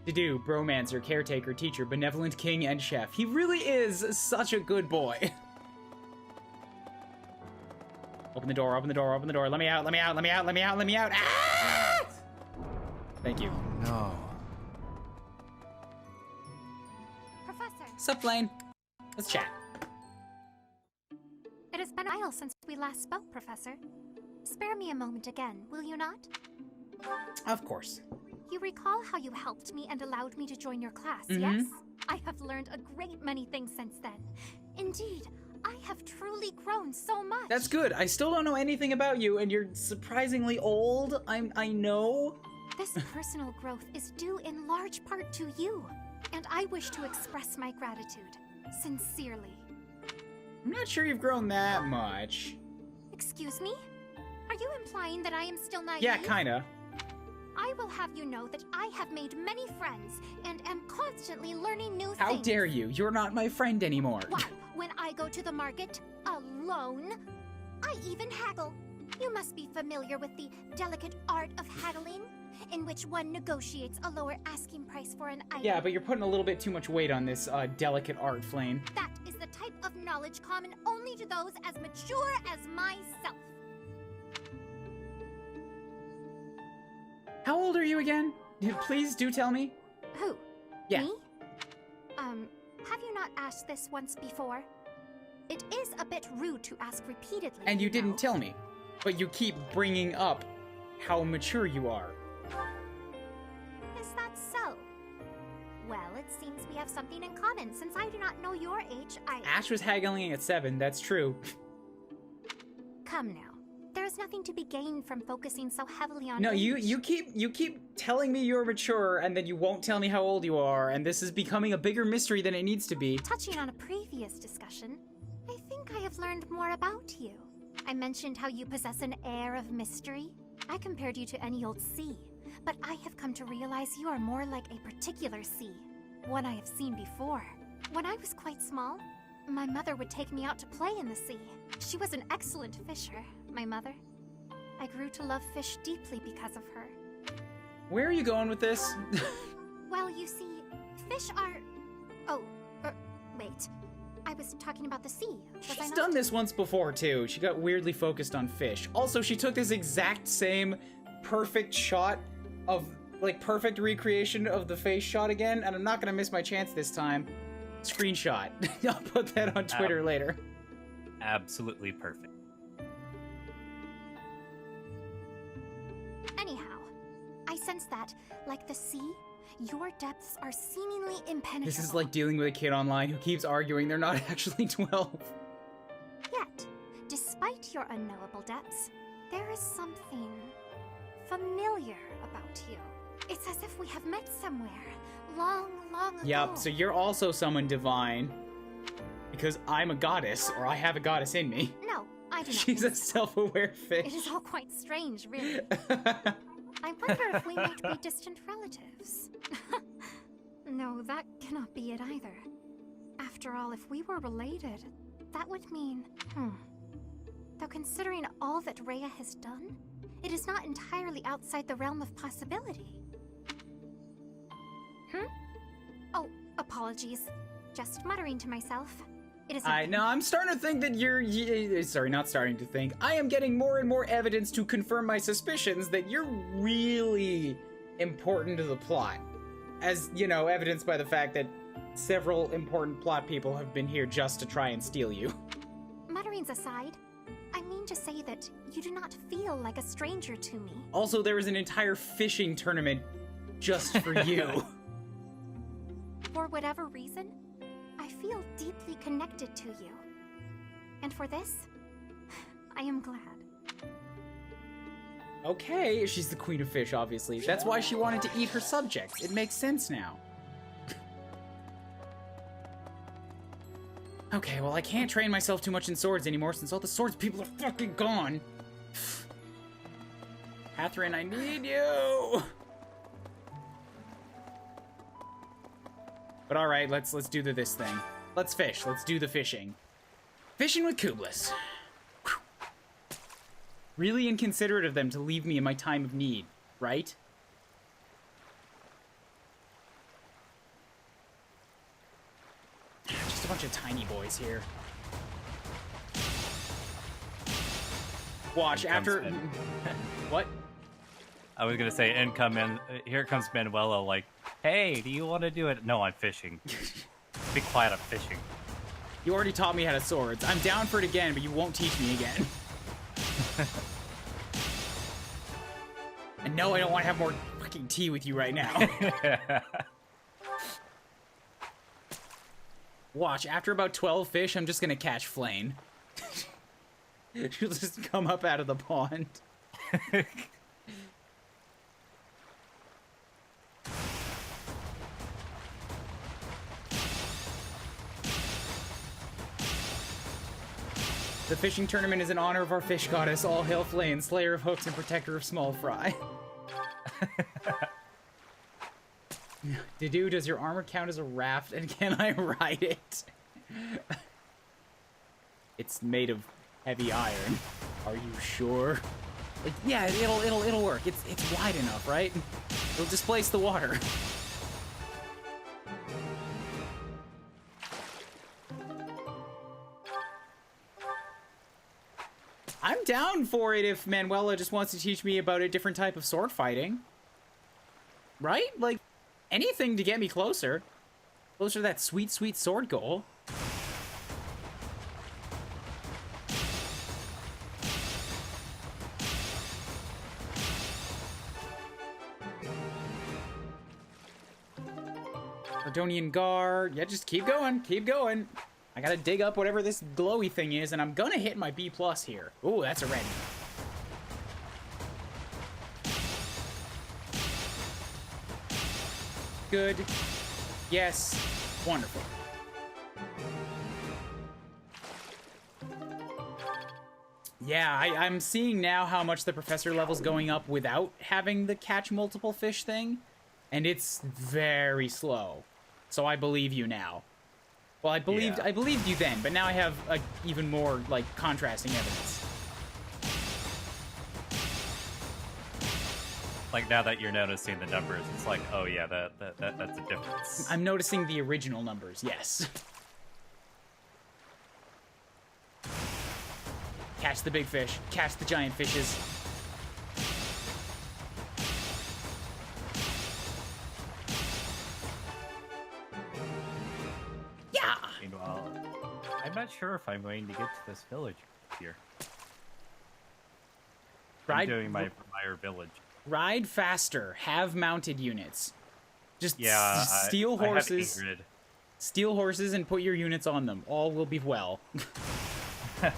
Dedue, bromancer, caretaker, teacher, benevolent king, and chef. He really is such a good boy. Open the door, open the door, open the door. Let me out, let me out, let me out, let me out, let me out. Ah! Thank you. No. Professor. Sup, Blaine? Let's chat. It has been a while since we last spoke, Professor. Spare me a moment again, will you not? Of course. You recall how you helped me and allowed me to join your class, yes? I have learned a great many things since then. Indeed, I have truly grown so much. That's good. I still don't know anything about you, and you're surprisingly old. I know. This personal growth is due in large part to you, and I wish to express my gratitude, sincerely. I'm not sure you've grown that much. Excuse me? Are you implying that I am still naive? Yeah, kinda. I will have you know that I have made many friends and am constantly learning new things. How dare you? You're not my friend anymore. Why, when I go to the market, alone, I even haggle. You must be familiar with the delicate art of haggling, in which one negotiates a lower asking price for an item. Yeah, but you're putting a little bit too much weight on this delicate art, Flame. That is the type of knowledge common only to those as mature as myself. How old are you again? Please do tell me. Who? Yeah. Me? Have you not asked this once before? It is a bit rude to ask repeatedly. And you didn't tell me, but you keep bringing up how mature you are. Is that so? Well, it seems we have something in common. Since I do not know your age, Ash was haggling at 7, that's true. Come now. There is nothing to be gained from focusing so heavily on No, age. you keep telling me you're mature, and then you won't tell me how old you are, and this is becoming a bigger mystery than it needs to be. Touching on a previous discussion, I think I have learned more about you. I mentioned how you possess an air of mystery. I compared you to any old sea, but I have come to realize you are more like a particular sea, one I have seen before. When I was quite small, my mother would take me out to play in the sea. She was an excellent fisher, my mother. I grew to love fish deeply because of her. Where are you going with this? Well, you see, fish are... Oh, wait. I was talking about the sea, was I She's not? done this once before, too. She got weirdly focused on fish. Also, she took this exact same perfect shot of, like, perfect recreation of the face shot again, and I'm not gonna miss my chance this time. Screenshot. I'll put that on Twitter later. Absolutely perfect. Anyhow, I sense that, like the sea, Your depths are seemingly impenetrable. This is like dealing with a kid online who keeps arguing they're not actually 12. Yet, despite your unknowable depths, there is something familiar about you. It's as if we have met somewhere, long, long ago. Yep, so you're also someone divine. Because I'm a goddess, or I have a goddess in me. No, I do not. She's a self-aware fish. It is all quite strange, really. I wonder if we might be distant relatives. No, that cannot be it either. After all, if we were related, that would mean... Though considering all that Rhea has done, it is not entirely outside the realm of possibility. Oh, apologies. Just muttering to myself. It is I know, I'm starting to think that sorry, not starting to think. I am getting more and more evidence to confirm my suspicions that you're really important to the plot. As, you know, evidenced by the fact that several important plot people have been here just to try and steal you. Mutterings aside, I mean to say that you do not feel like a stranger to me. Also, there was an entire fishing tournament just for you. For whatever reason, I feel deeply connected to you. And for this, I am glad. Okay, she's the queen of fish, obviously. That's why she wanted to eat her subjects. It makes sense now. Okay, well, I can't train myself too much in swords anymore since all the swords people are fucking gone. Catherine, I need you! But alright, let's do this thing. Let's fish. Let's do the fishing. Fishing with Kublis. Really inconsiderate of them to leave me in my time of need, right? Just a bunch of tiny boys here. Watch, after... What? I was gonna say, here comes Manuela, like, hey, do you want to do it? No, I'm fishing. Be quiet, I'm fishing. You already taught me how to swords. I'm down for it again, but you won't teach me again. And no, I don't want to have more fucking tea with you right now. Watch, after about 12 fish, I'm just gonna catch Flame. She'll just come up out of the pond. The fishing tournament is in honor of our fish goddess. All hail Flame, slayer of hooks and protector of small fry. Dedu, does your armor count as a raft, and can I ride it? It's made of heavy iron. Are you sure? Like, yeah, it'll work. It's wide enough, right? It'll displace the water. I'm down for it if Manuela just wants to teach me about a different type of sword fighting. Right? Like, anything to get me closer. Closer to that sweet, sweet sword goal. Ardonian Guard. Yeah, just keep going. Keep going. I gotta dig up whatever this glowy thing is, and I'm gonna hit my B+ here. Ooh, that's a red. Good. Yes. Wonderful. Yeah, I'm seeing now how much the professor level's going up without having the catch multiple fish thing, and it's very slow. So I believe you now. Well, I believed you then, but now I have even more like contrasting evidence. Like now that you're noticing the numbers, it's like, oh yeah, that's a difference. I'm noticing the original numbers, yes. Catch the big fish. Catch the giant fishes. Yeah! Meanwhile, I'm not sure if I'm going to get to this village here. I'm doing my Meyer village. Ride faster. Have mounted units. Just Yeah, steal I have horses. Ingrid. Steal horses and put your units on them. All will be well. Yeah.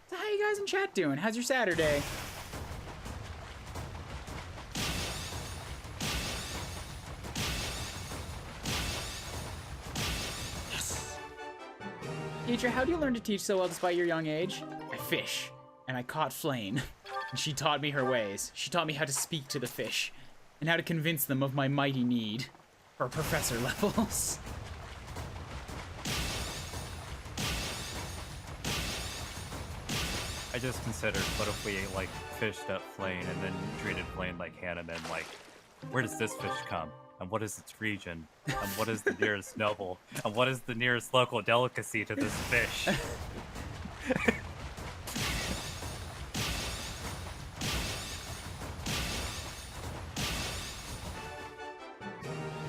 So how you guys in chat doing? How's your Saturday? Teacher, how do you learn to teach so well despite your young age? I fish, and I caught Flame, and she taught me her ways. She taught me how to speak to the fish, and how to convince them of my mighty need for professor levels. I just considered, what if we, like, fished up Flame and then treated Flame like Hanneman, like, where does this fish come? And what is its region? And what is the nearest noble? And what is the nearest local delicacy to this fish?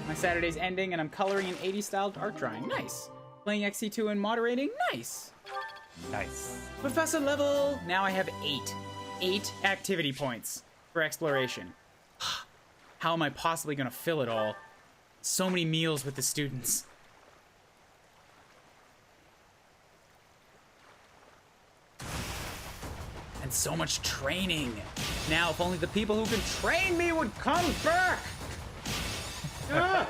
My Saturday's ending, and I'm coloring an 80s styled art drawing. Nice. Playing XC2 and moderating. Nice. Nice. Professor level. Now I have 8. 8 activity points for exploration. How am I possibly gonna fill it all? So many meals with the students. And so much training. Now, if only the people who can train me would come back! Ah!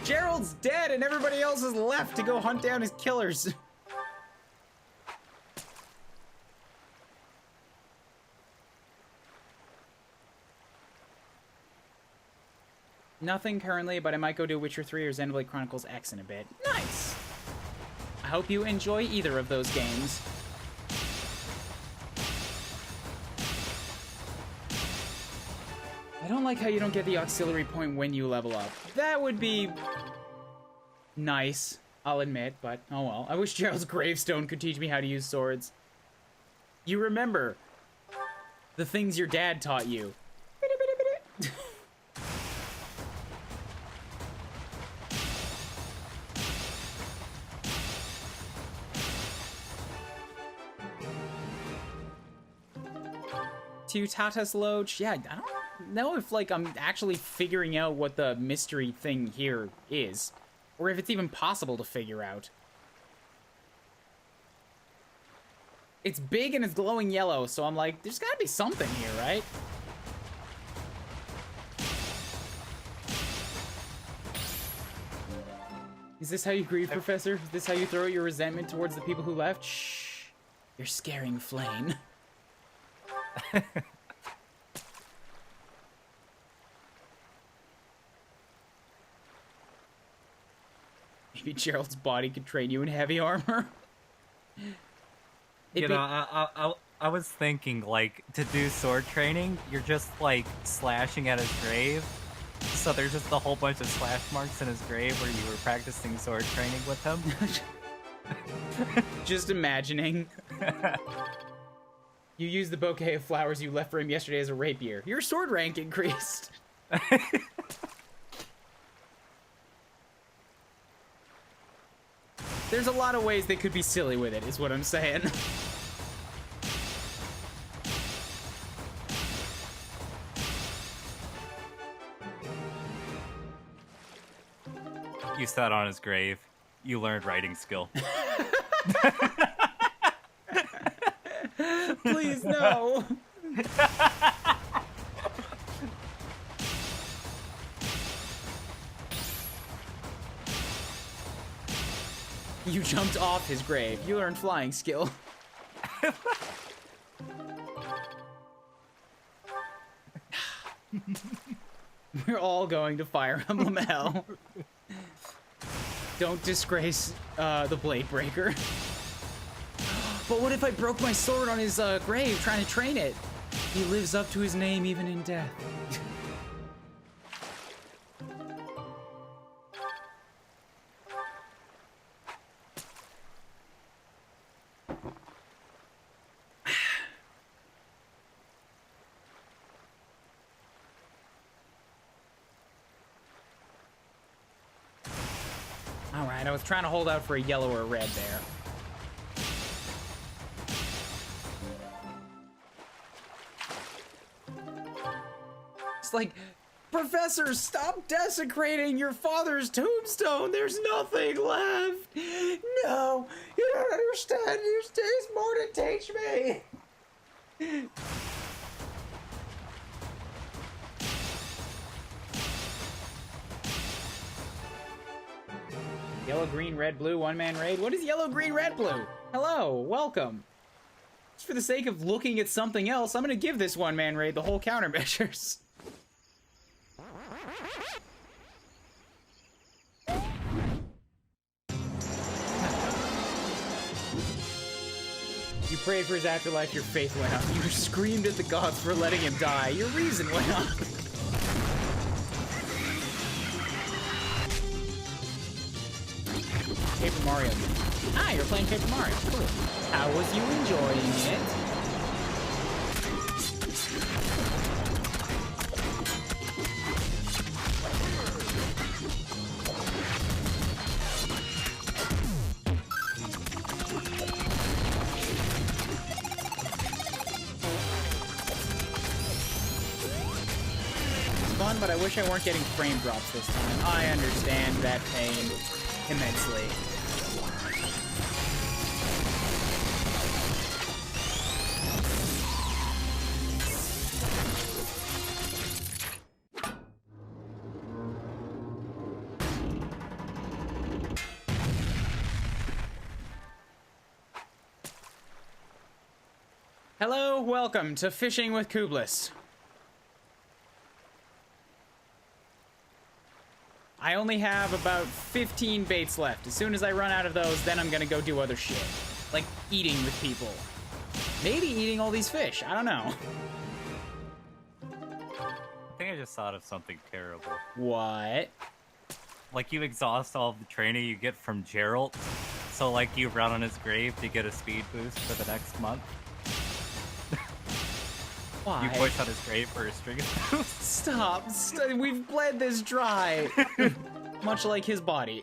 Gerald's dead and everybody else is left to go hunt down his killers. Nothing currently, but I might go do Witcher 3 or Xenoblade Chronicles X in a bit. Nice! I hope you enjoy either of those games. I don't like how you don't get the auxiliary point when you level up. That would be nice, I'll admit, but oh well. I wish Gerald's gravestone could teach me how to use swords. You remember the things your dad taught you. To Tatas Loach, yeah, I don't know if, like, I'm actually figuring out what the mystery thing here is, or if it's even possible to figure out. It's big and it's glowing yellow, so I'm like, there's gotta be something here, right? Is this how you grieve, Professor? Is this how you throw out your resentment towards the people who left? Shh. You're scaring Flame. Maybe Gerald's body could train you in heavy armor. You know, I was thinking, like, to do sword training, you're just, like, slashing at his grave. So there's just a whole bunch of slash marks in his grave where you were practicing sword training with him. Just imagining. You used the bouquet of flowers you left for him yesterday as a rapier. Your sword rank increased. There's a lot of ways they could be silly with it, is what I'm saying. You sat on his grave. You learned writing skill. Please, no. You jumped off his grave. You learned flying skill. We're all going to Fire Emblem Hell. Don't disgrace the Blade Breaker. But what if I broke my sword on his grave trying to train it? He lives up to his name even in death. Alright, I was trying to hold out for a yellow or a red there. It's like, Professor, stop desecrating your father's tombstone. There's nothing left. No, you don't understand. There's more to teach me. Yellow, green, red, blue, one-man raid. What is yellow, green, red, blue? Hello, welcome. Just for the sake of looking at something else, I'm gonna give this one-man raid the whole countermeasures. You prayed for his afterlife, your faith went up. You screamed at the gods for letting him die. Your reason went up. Paper Mario. Ah, you're playing Paper Mario. Cool. How was you enjoying it? It's fun, but I wish I weren't getting frame drops this time. I understand that pain immensely. Hello, welcome to Fishing with Kublis. I only have about 15 baits left. As soon as I run out of those, then I'm gonna go do other shit. Like eating with people. Maybe eating all these fish, I don't know. I think I just thought of something terrible. What? Like, you exhaust all of the training you get from Geralt, so like you run on his grave to get a speed boost for the next month. Why? You push on his grave for a string of boosts. Stop. We've bled this dry. Much like his body.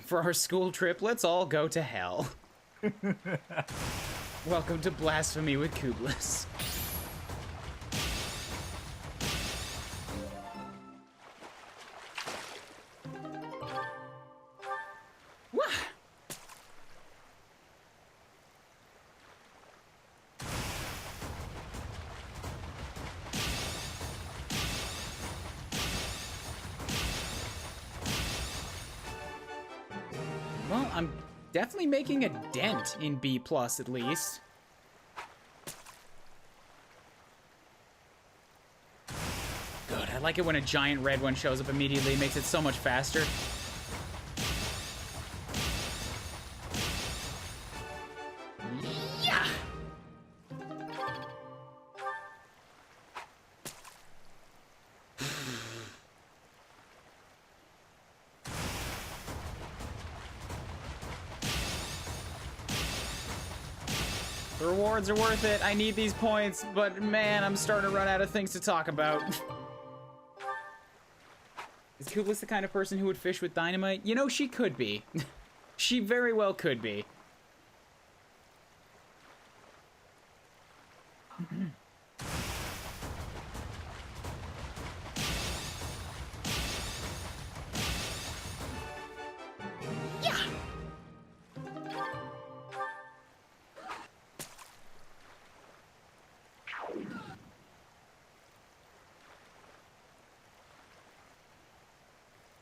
For our school trip, let's all go to hell. Welcome to Blasphemy with Kublis. Well, I'm definitely making a dent in B+ at least. Good, I like it when a giant red one shows up immediately. It makes it so much faster. Yeah! The rewards are worth it. I need these points, but man, I'm starting to run out of things to talk about. Is Kublis the kind of person who would fish with dynamite? You know, she could be. She very well could be. Yeah!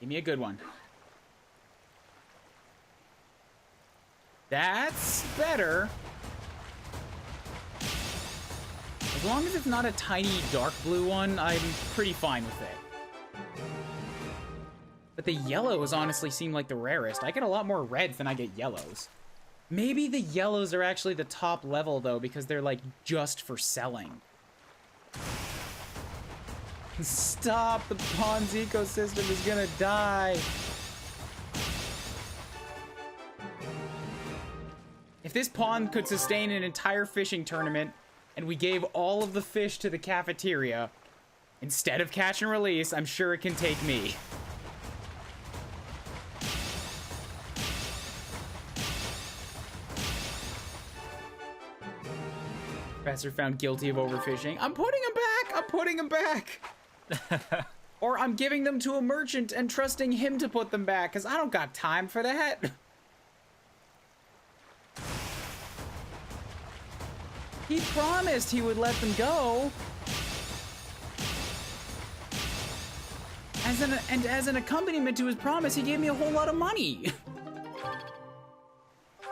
Give me a good one. That's better. As long as it's not a tiny dark blue one, I'm pretty fine with it. But the yellows honestly seem like the rarest. I get a lot more reds than I get yellows. Maybe the yellows are actually the top level though, because they're like just for selling. Stop, the pond's ecosystem is gonna die. If this pond could sustain an entire fishing tournament, and we gave all of the fish to the cafeteria, instead of catch and release, I'm sure it can take me. Professor found guilty of overfishing. I'm putting him back! I'm putting him back! Or I'm giving them to a merchant and trusting him to put them back, because I don't got time for that. He promised he would let them go. As an accompaniment to his promise, he gave me a whole lot of money.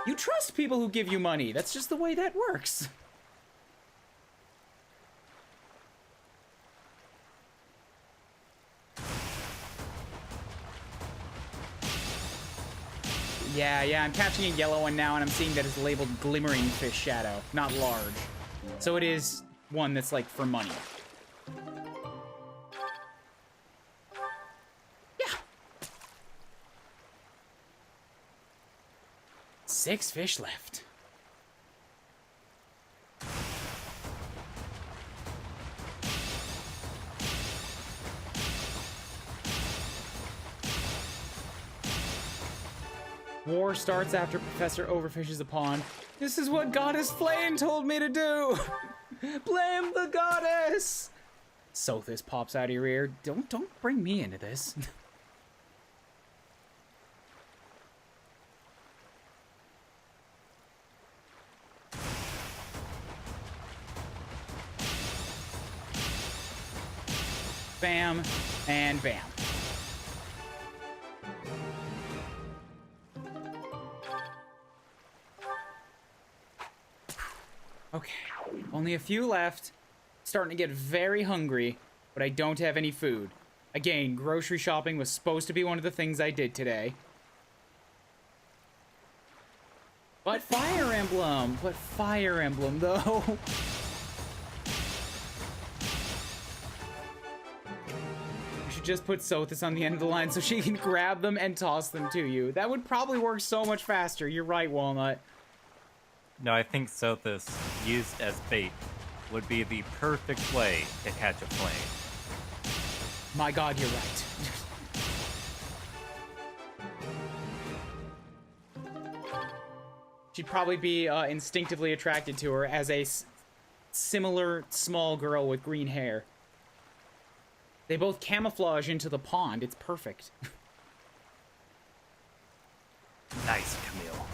You trust people who give you money. That's just the way that works. Yeah, I'm catching a yellow one now, and I'm seeing that it's labeled Glimmering Fish Shadow, not large. So it is one that's, like, for money. Yeah. 6 fish left. War starts after Professor overfishes a pond. This is what Goddess Flame told me to do! Blame the goddess! Sothis pops out of your ear. Don't bring me into this. Bam, and bam. Okay, only a few left. Starting to get very hungry, but I don't have any food. Again, grocery shopping was supposed to be one of the things I did today. But Fire Emblem! But Fire Emblem, though. You should just put Sothis on the end of the line so she can grab them and toss them to you. That would probably work so much faster. You're right, Walnut. No, I think Sothis, used as bait, would be the perfect way to catch a flame. My god, you're right. She'd probably be instinctively attracted to her as a similar small girl with green hair. They both camouflage into the pond. It's perfect. Nice, Camille.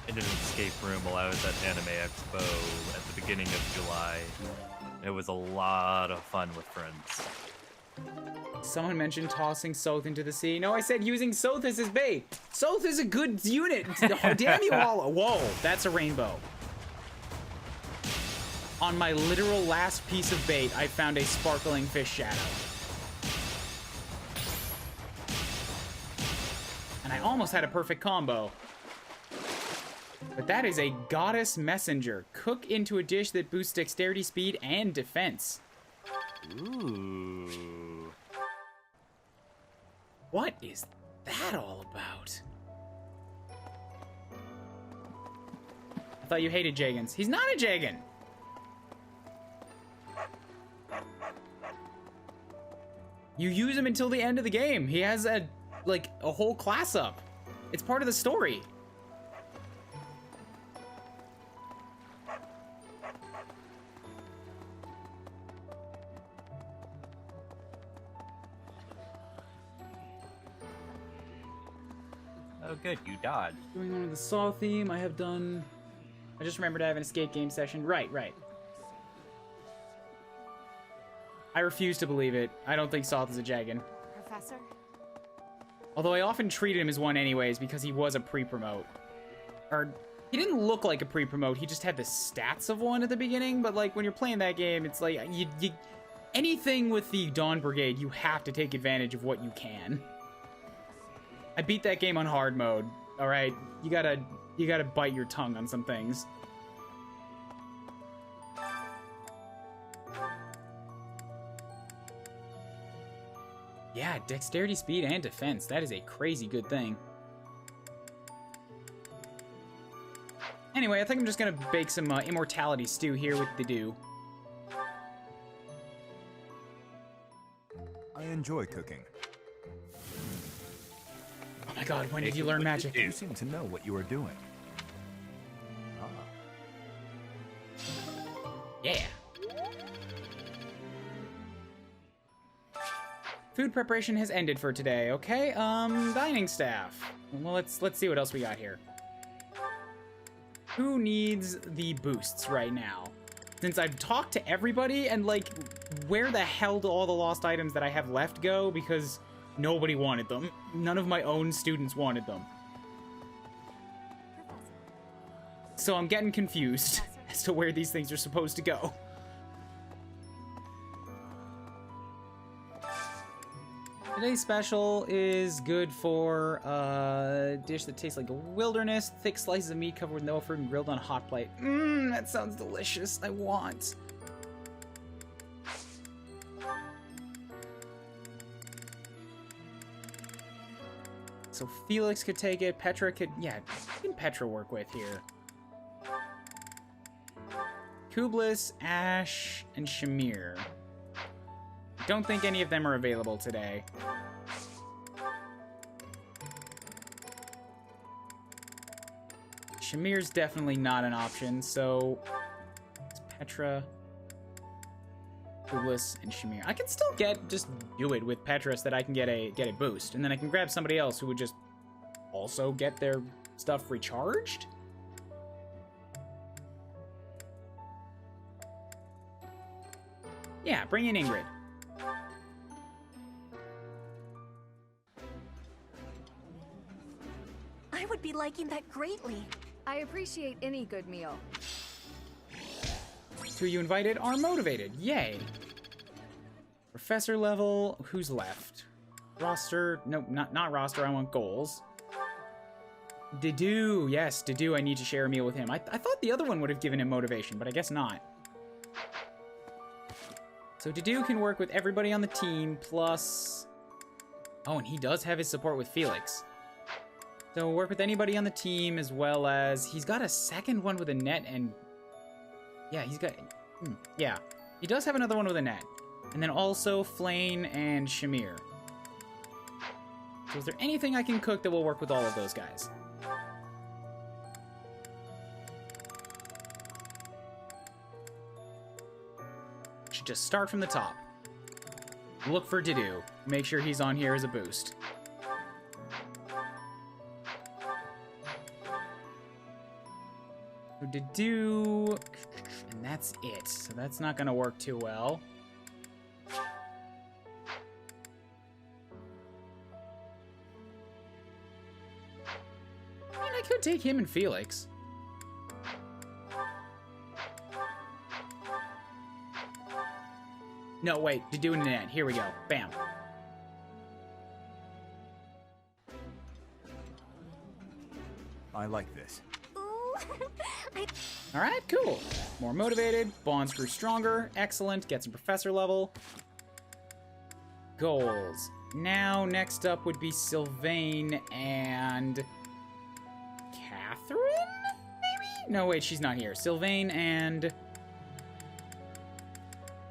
In an escape room while I was at Anime Expo at the beginning of July. It was a lot of fun with friends. Someone mentioned tossing Soth into the sea. No, I said using Sothis as bait. Soth is a good unit. Damn you all. Whoa, that's a rainbow. On my literal last piece of bait, I found a sparkling fish shadow. And I almost had a perfect combo. But that is a goddess messenger. Cook into a dish that boosts dexterity, speed, and defense. Ooh. What is that all about? I thought you hated Jagans. He's not a Jagan! You use him until the end of the game. He has a whole class up. It's part of the story. Oh good, you dodged. Going on with the Saw theme, I just remembered I have an escape game session. Right. I refuse to believe it. I don't think Soth is a Jagan. Professor? Although I often treated him as one anyways because he was a pre-promote. Or, he didn't look like a pre-promote, he just had the stats of one at the beginning, but like when you're playing that game, it's like, anything with the Dawn Brigade, you have to take advantage of what you can. I beat that game on hard mode, alright? You gotta bite your tongue on some things. Yeah, dexterity, speed, and defense. That is a crazy good thing. Anyway, I think I'm just gonna bake some immortality stew here with Dedue. I enjoy cooking. Oh my god, when did you learn magic? You seem to know what you are doing. Yeah. Food preparation has ended for today. Okay, dining staff. Well, let's see what else we got here. Who needs the boosts right now? Since I've talked to everybody, and like, where the hell do all the lost items that I have left go? Because nobody wanted them. None of my own students wanted them. So I'm getting confused as to where these things are supposed to go. Today's special is good for a dish that tastes like a wilderness. Thick slices of meat covered with no fruit and grilled on a hot plate. Mmm, that sounds delicious. I want. So Felix could take it. Petra could... Yeah, who can Petra work with here? Kublis, Ash, and Shamir. Don't think any of them are available today. Shamir's definitely not an option, so it's Petra, Kublis, and Shamir. I can still just do it with Petra so that I can get a boost, and then I can grab somebody else who would just also get their stuff recharged. Yeah, bring in Ingrid. I would be liking that greatly. I appreciate any good meal. Who you invited are motivated. Yay. Professor level, who's left? Roster, no, not roster, I want goals. Dedue, yes, Dedue, I need to share a meal with him. I thought the other one would have given him motivation, but I guess not. So Dedue can work with everybody on the team, plus... Oh, and he does have his support with Felix. So work with anybody on the team, as well as... He's got a second one with a net, and... Yeah, he's got... Yeah, he does have another one with a net. And then also Flane and Shamir. So is there anything I can cook that will work with all of those guys? Should just start from the top. Look for Dedue. Make sure he's on here as a boost. So Dedue, and that's it. So that's not gonna work too well. I mean, I could take him and Felix. No, wait, Dedue and Annette. Here we go. Bam. I like this. Alright, cool. More motivated, bonds grew stronger, excellent, get some professor level. Goals. Now, next up would be Sylvain and... Catherine? Maybe? No, wait, she's not here. Sylvain and...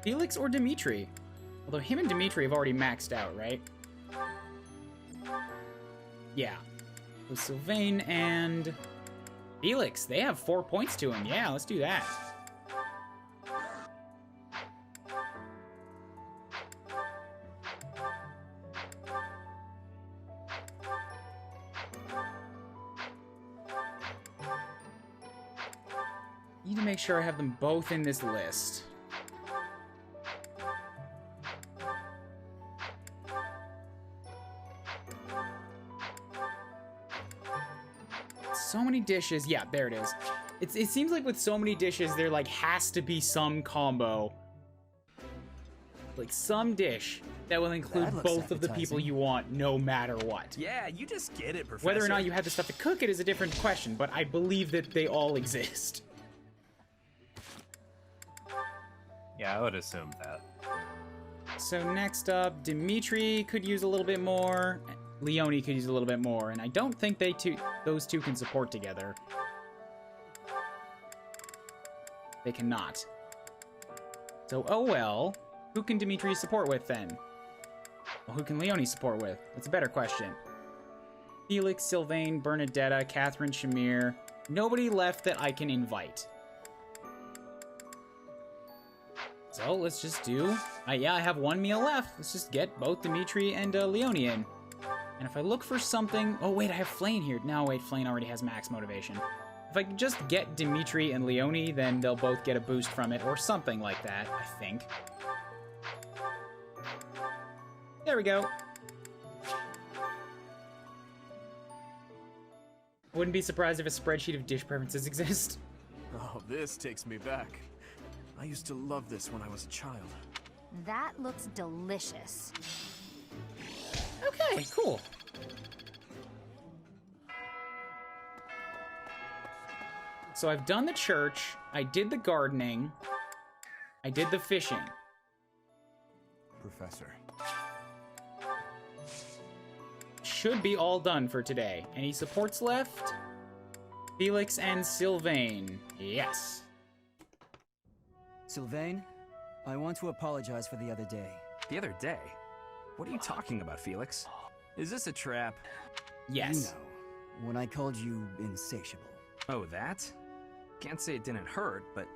Felix or Dimitri? Although him and Dimitri have already maxed out, right? Yeah. So Sylvain and... Felix, they have 4 points to him. Yeah, let's do that. Need to make sure I have them both in this list. So many dishes. Yeah, there it is. It seems like with so many dishes, there like has to be some combo. Like some dish that will include both of the people you want, no matter what. Yeah, you just get it, Professor. Whether or not you have the stuff to cook it is a different question, but I believe that they all exist. Yeah, I would assume that. So next up, Dimitri could use a little bit more. Leonie could use a little bit more, and I don't think those two can support together. They cannot. So, oh well. Who can Dimitri support with, then? Well, who can Leonie support with? That's a better question. Felix, Sylvain, Bernadetta, Catherine, Shamir. Nobody left that I can invite. So, let's just do... yeah, I have one meal left. Let's just get both Dimitri and Leonie in. And if I look for something... Oh, wait, I have Flayn here. No, wait, Flayn already has max motivation. If I can just get Dimitri and Leonie, then they'll both get a boost from it, or something like that, I think. There we go. Wouldn't be surprised if a spreadsheet of dish preferences exists. Oh, this takes me back. I used to love this when I was a child. That looks delicious. Okay, cool. So I've done the church, I did the gardening, I did the fishing. Professor. Should be all done for today. Any supports left? Felix and Sylvain. Yes. Sylvain, I want to apologize for the other day. The other day? What are you talking about, Felix? Is this a trap? Yes. You know, when I called you insatiable. Oh, that? Can't say it didn't hurt, but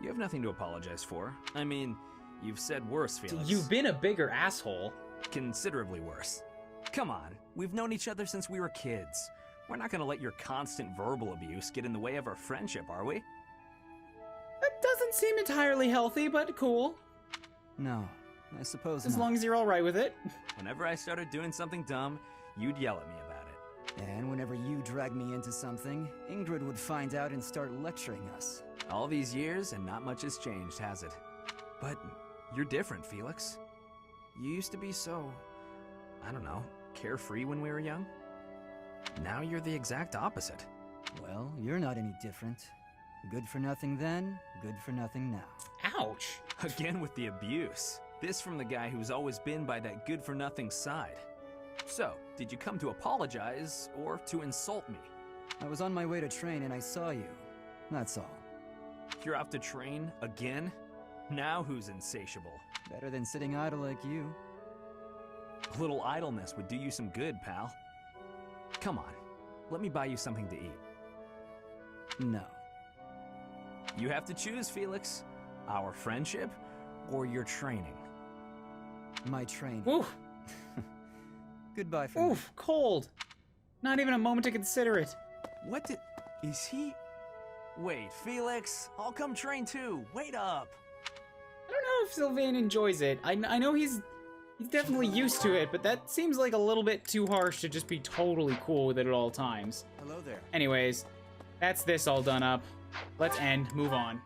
you have nothing to apologize for. I mean, you've said worse, Felix. You've been a bigger asshole. Considerably worse. Come on, we've known each other since we were kids. We're not gonna let your constant verbal abuse get in the way of our friendship, are we? That doesn't seem entirely healthy, but cool. No, I suppose As not. long as you're alright with it. Whenever I started doing something dumb, you'd yell at me about it. And whenever you dragged me into something, Ingrid would find out and start lecturing us. All these years and not much has changed, has it? But you're different, Felix. You used to be so, I don't know, carefree when we were young. Now you're the exact opposite. Well, you're not any different. Good for nothing then, good for nothing now. Ouch. Again with the abuse. This from the guy who's always been by that good-for-nothing side. So, did you come to apologize or to insult me? I was on my way to train and I saw you. That's all. You're off to train again? Now who's insatiable? Better than sitting idle like you. A little idleness would do you some good, pal. Come on, let me buy you something to eat. No. You have to choose, Felix. Our friendship or your training. My training. Oof. Goodbye for now. Oof, cold. Not even a moment to consider it. What did... Is he... Wait, Felix, I'll come train too. Wait up. I don't know if Sylvain enjoys it. I know he's definitely used to it, but that seems like a little bit too harsh to just be totally cool with it at all times. Hello there. Anyways, that's this all done up. Let's end, move on.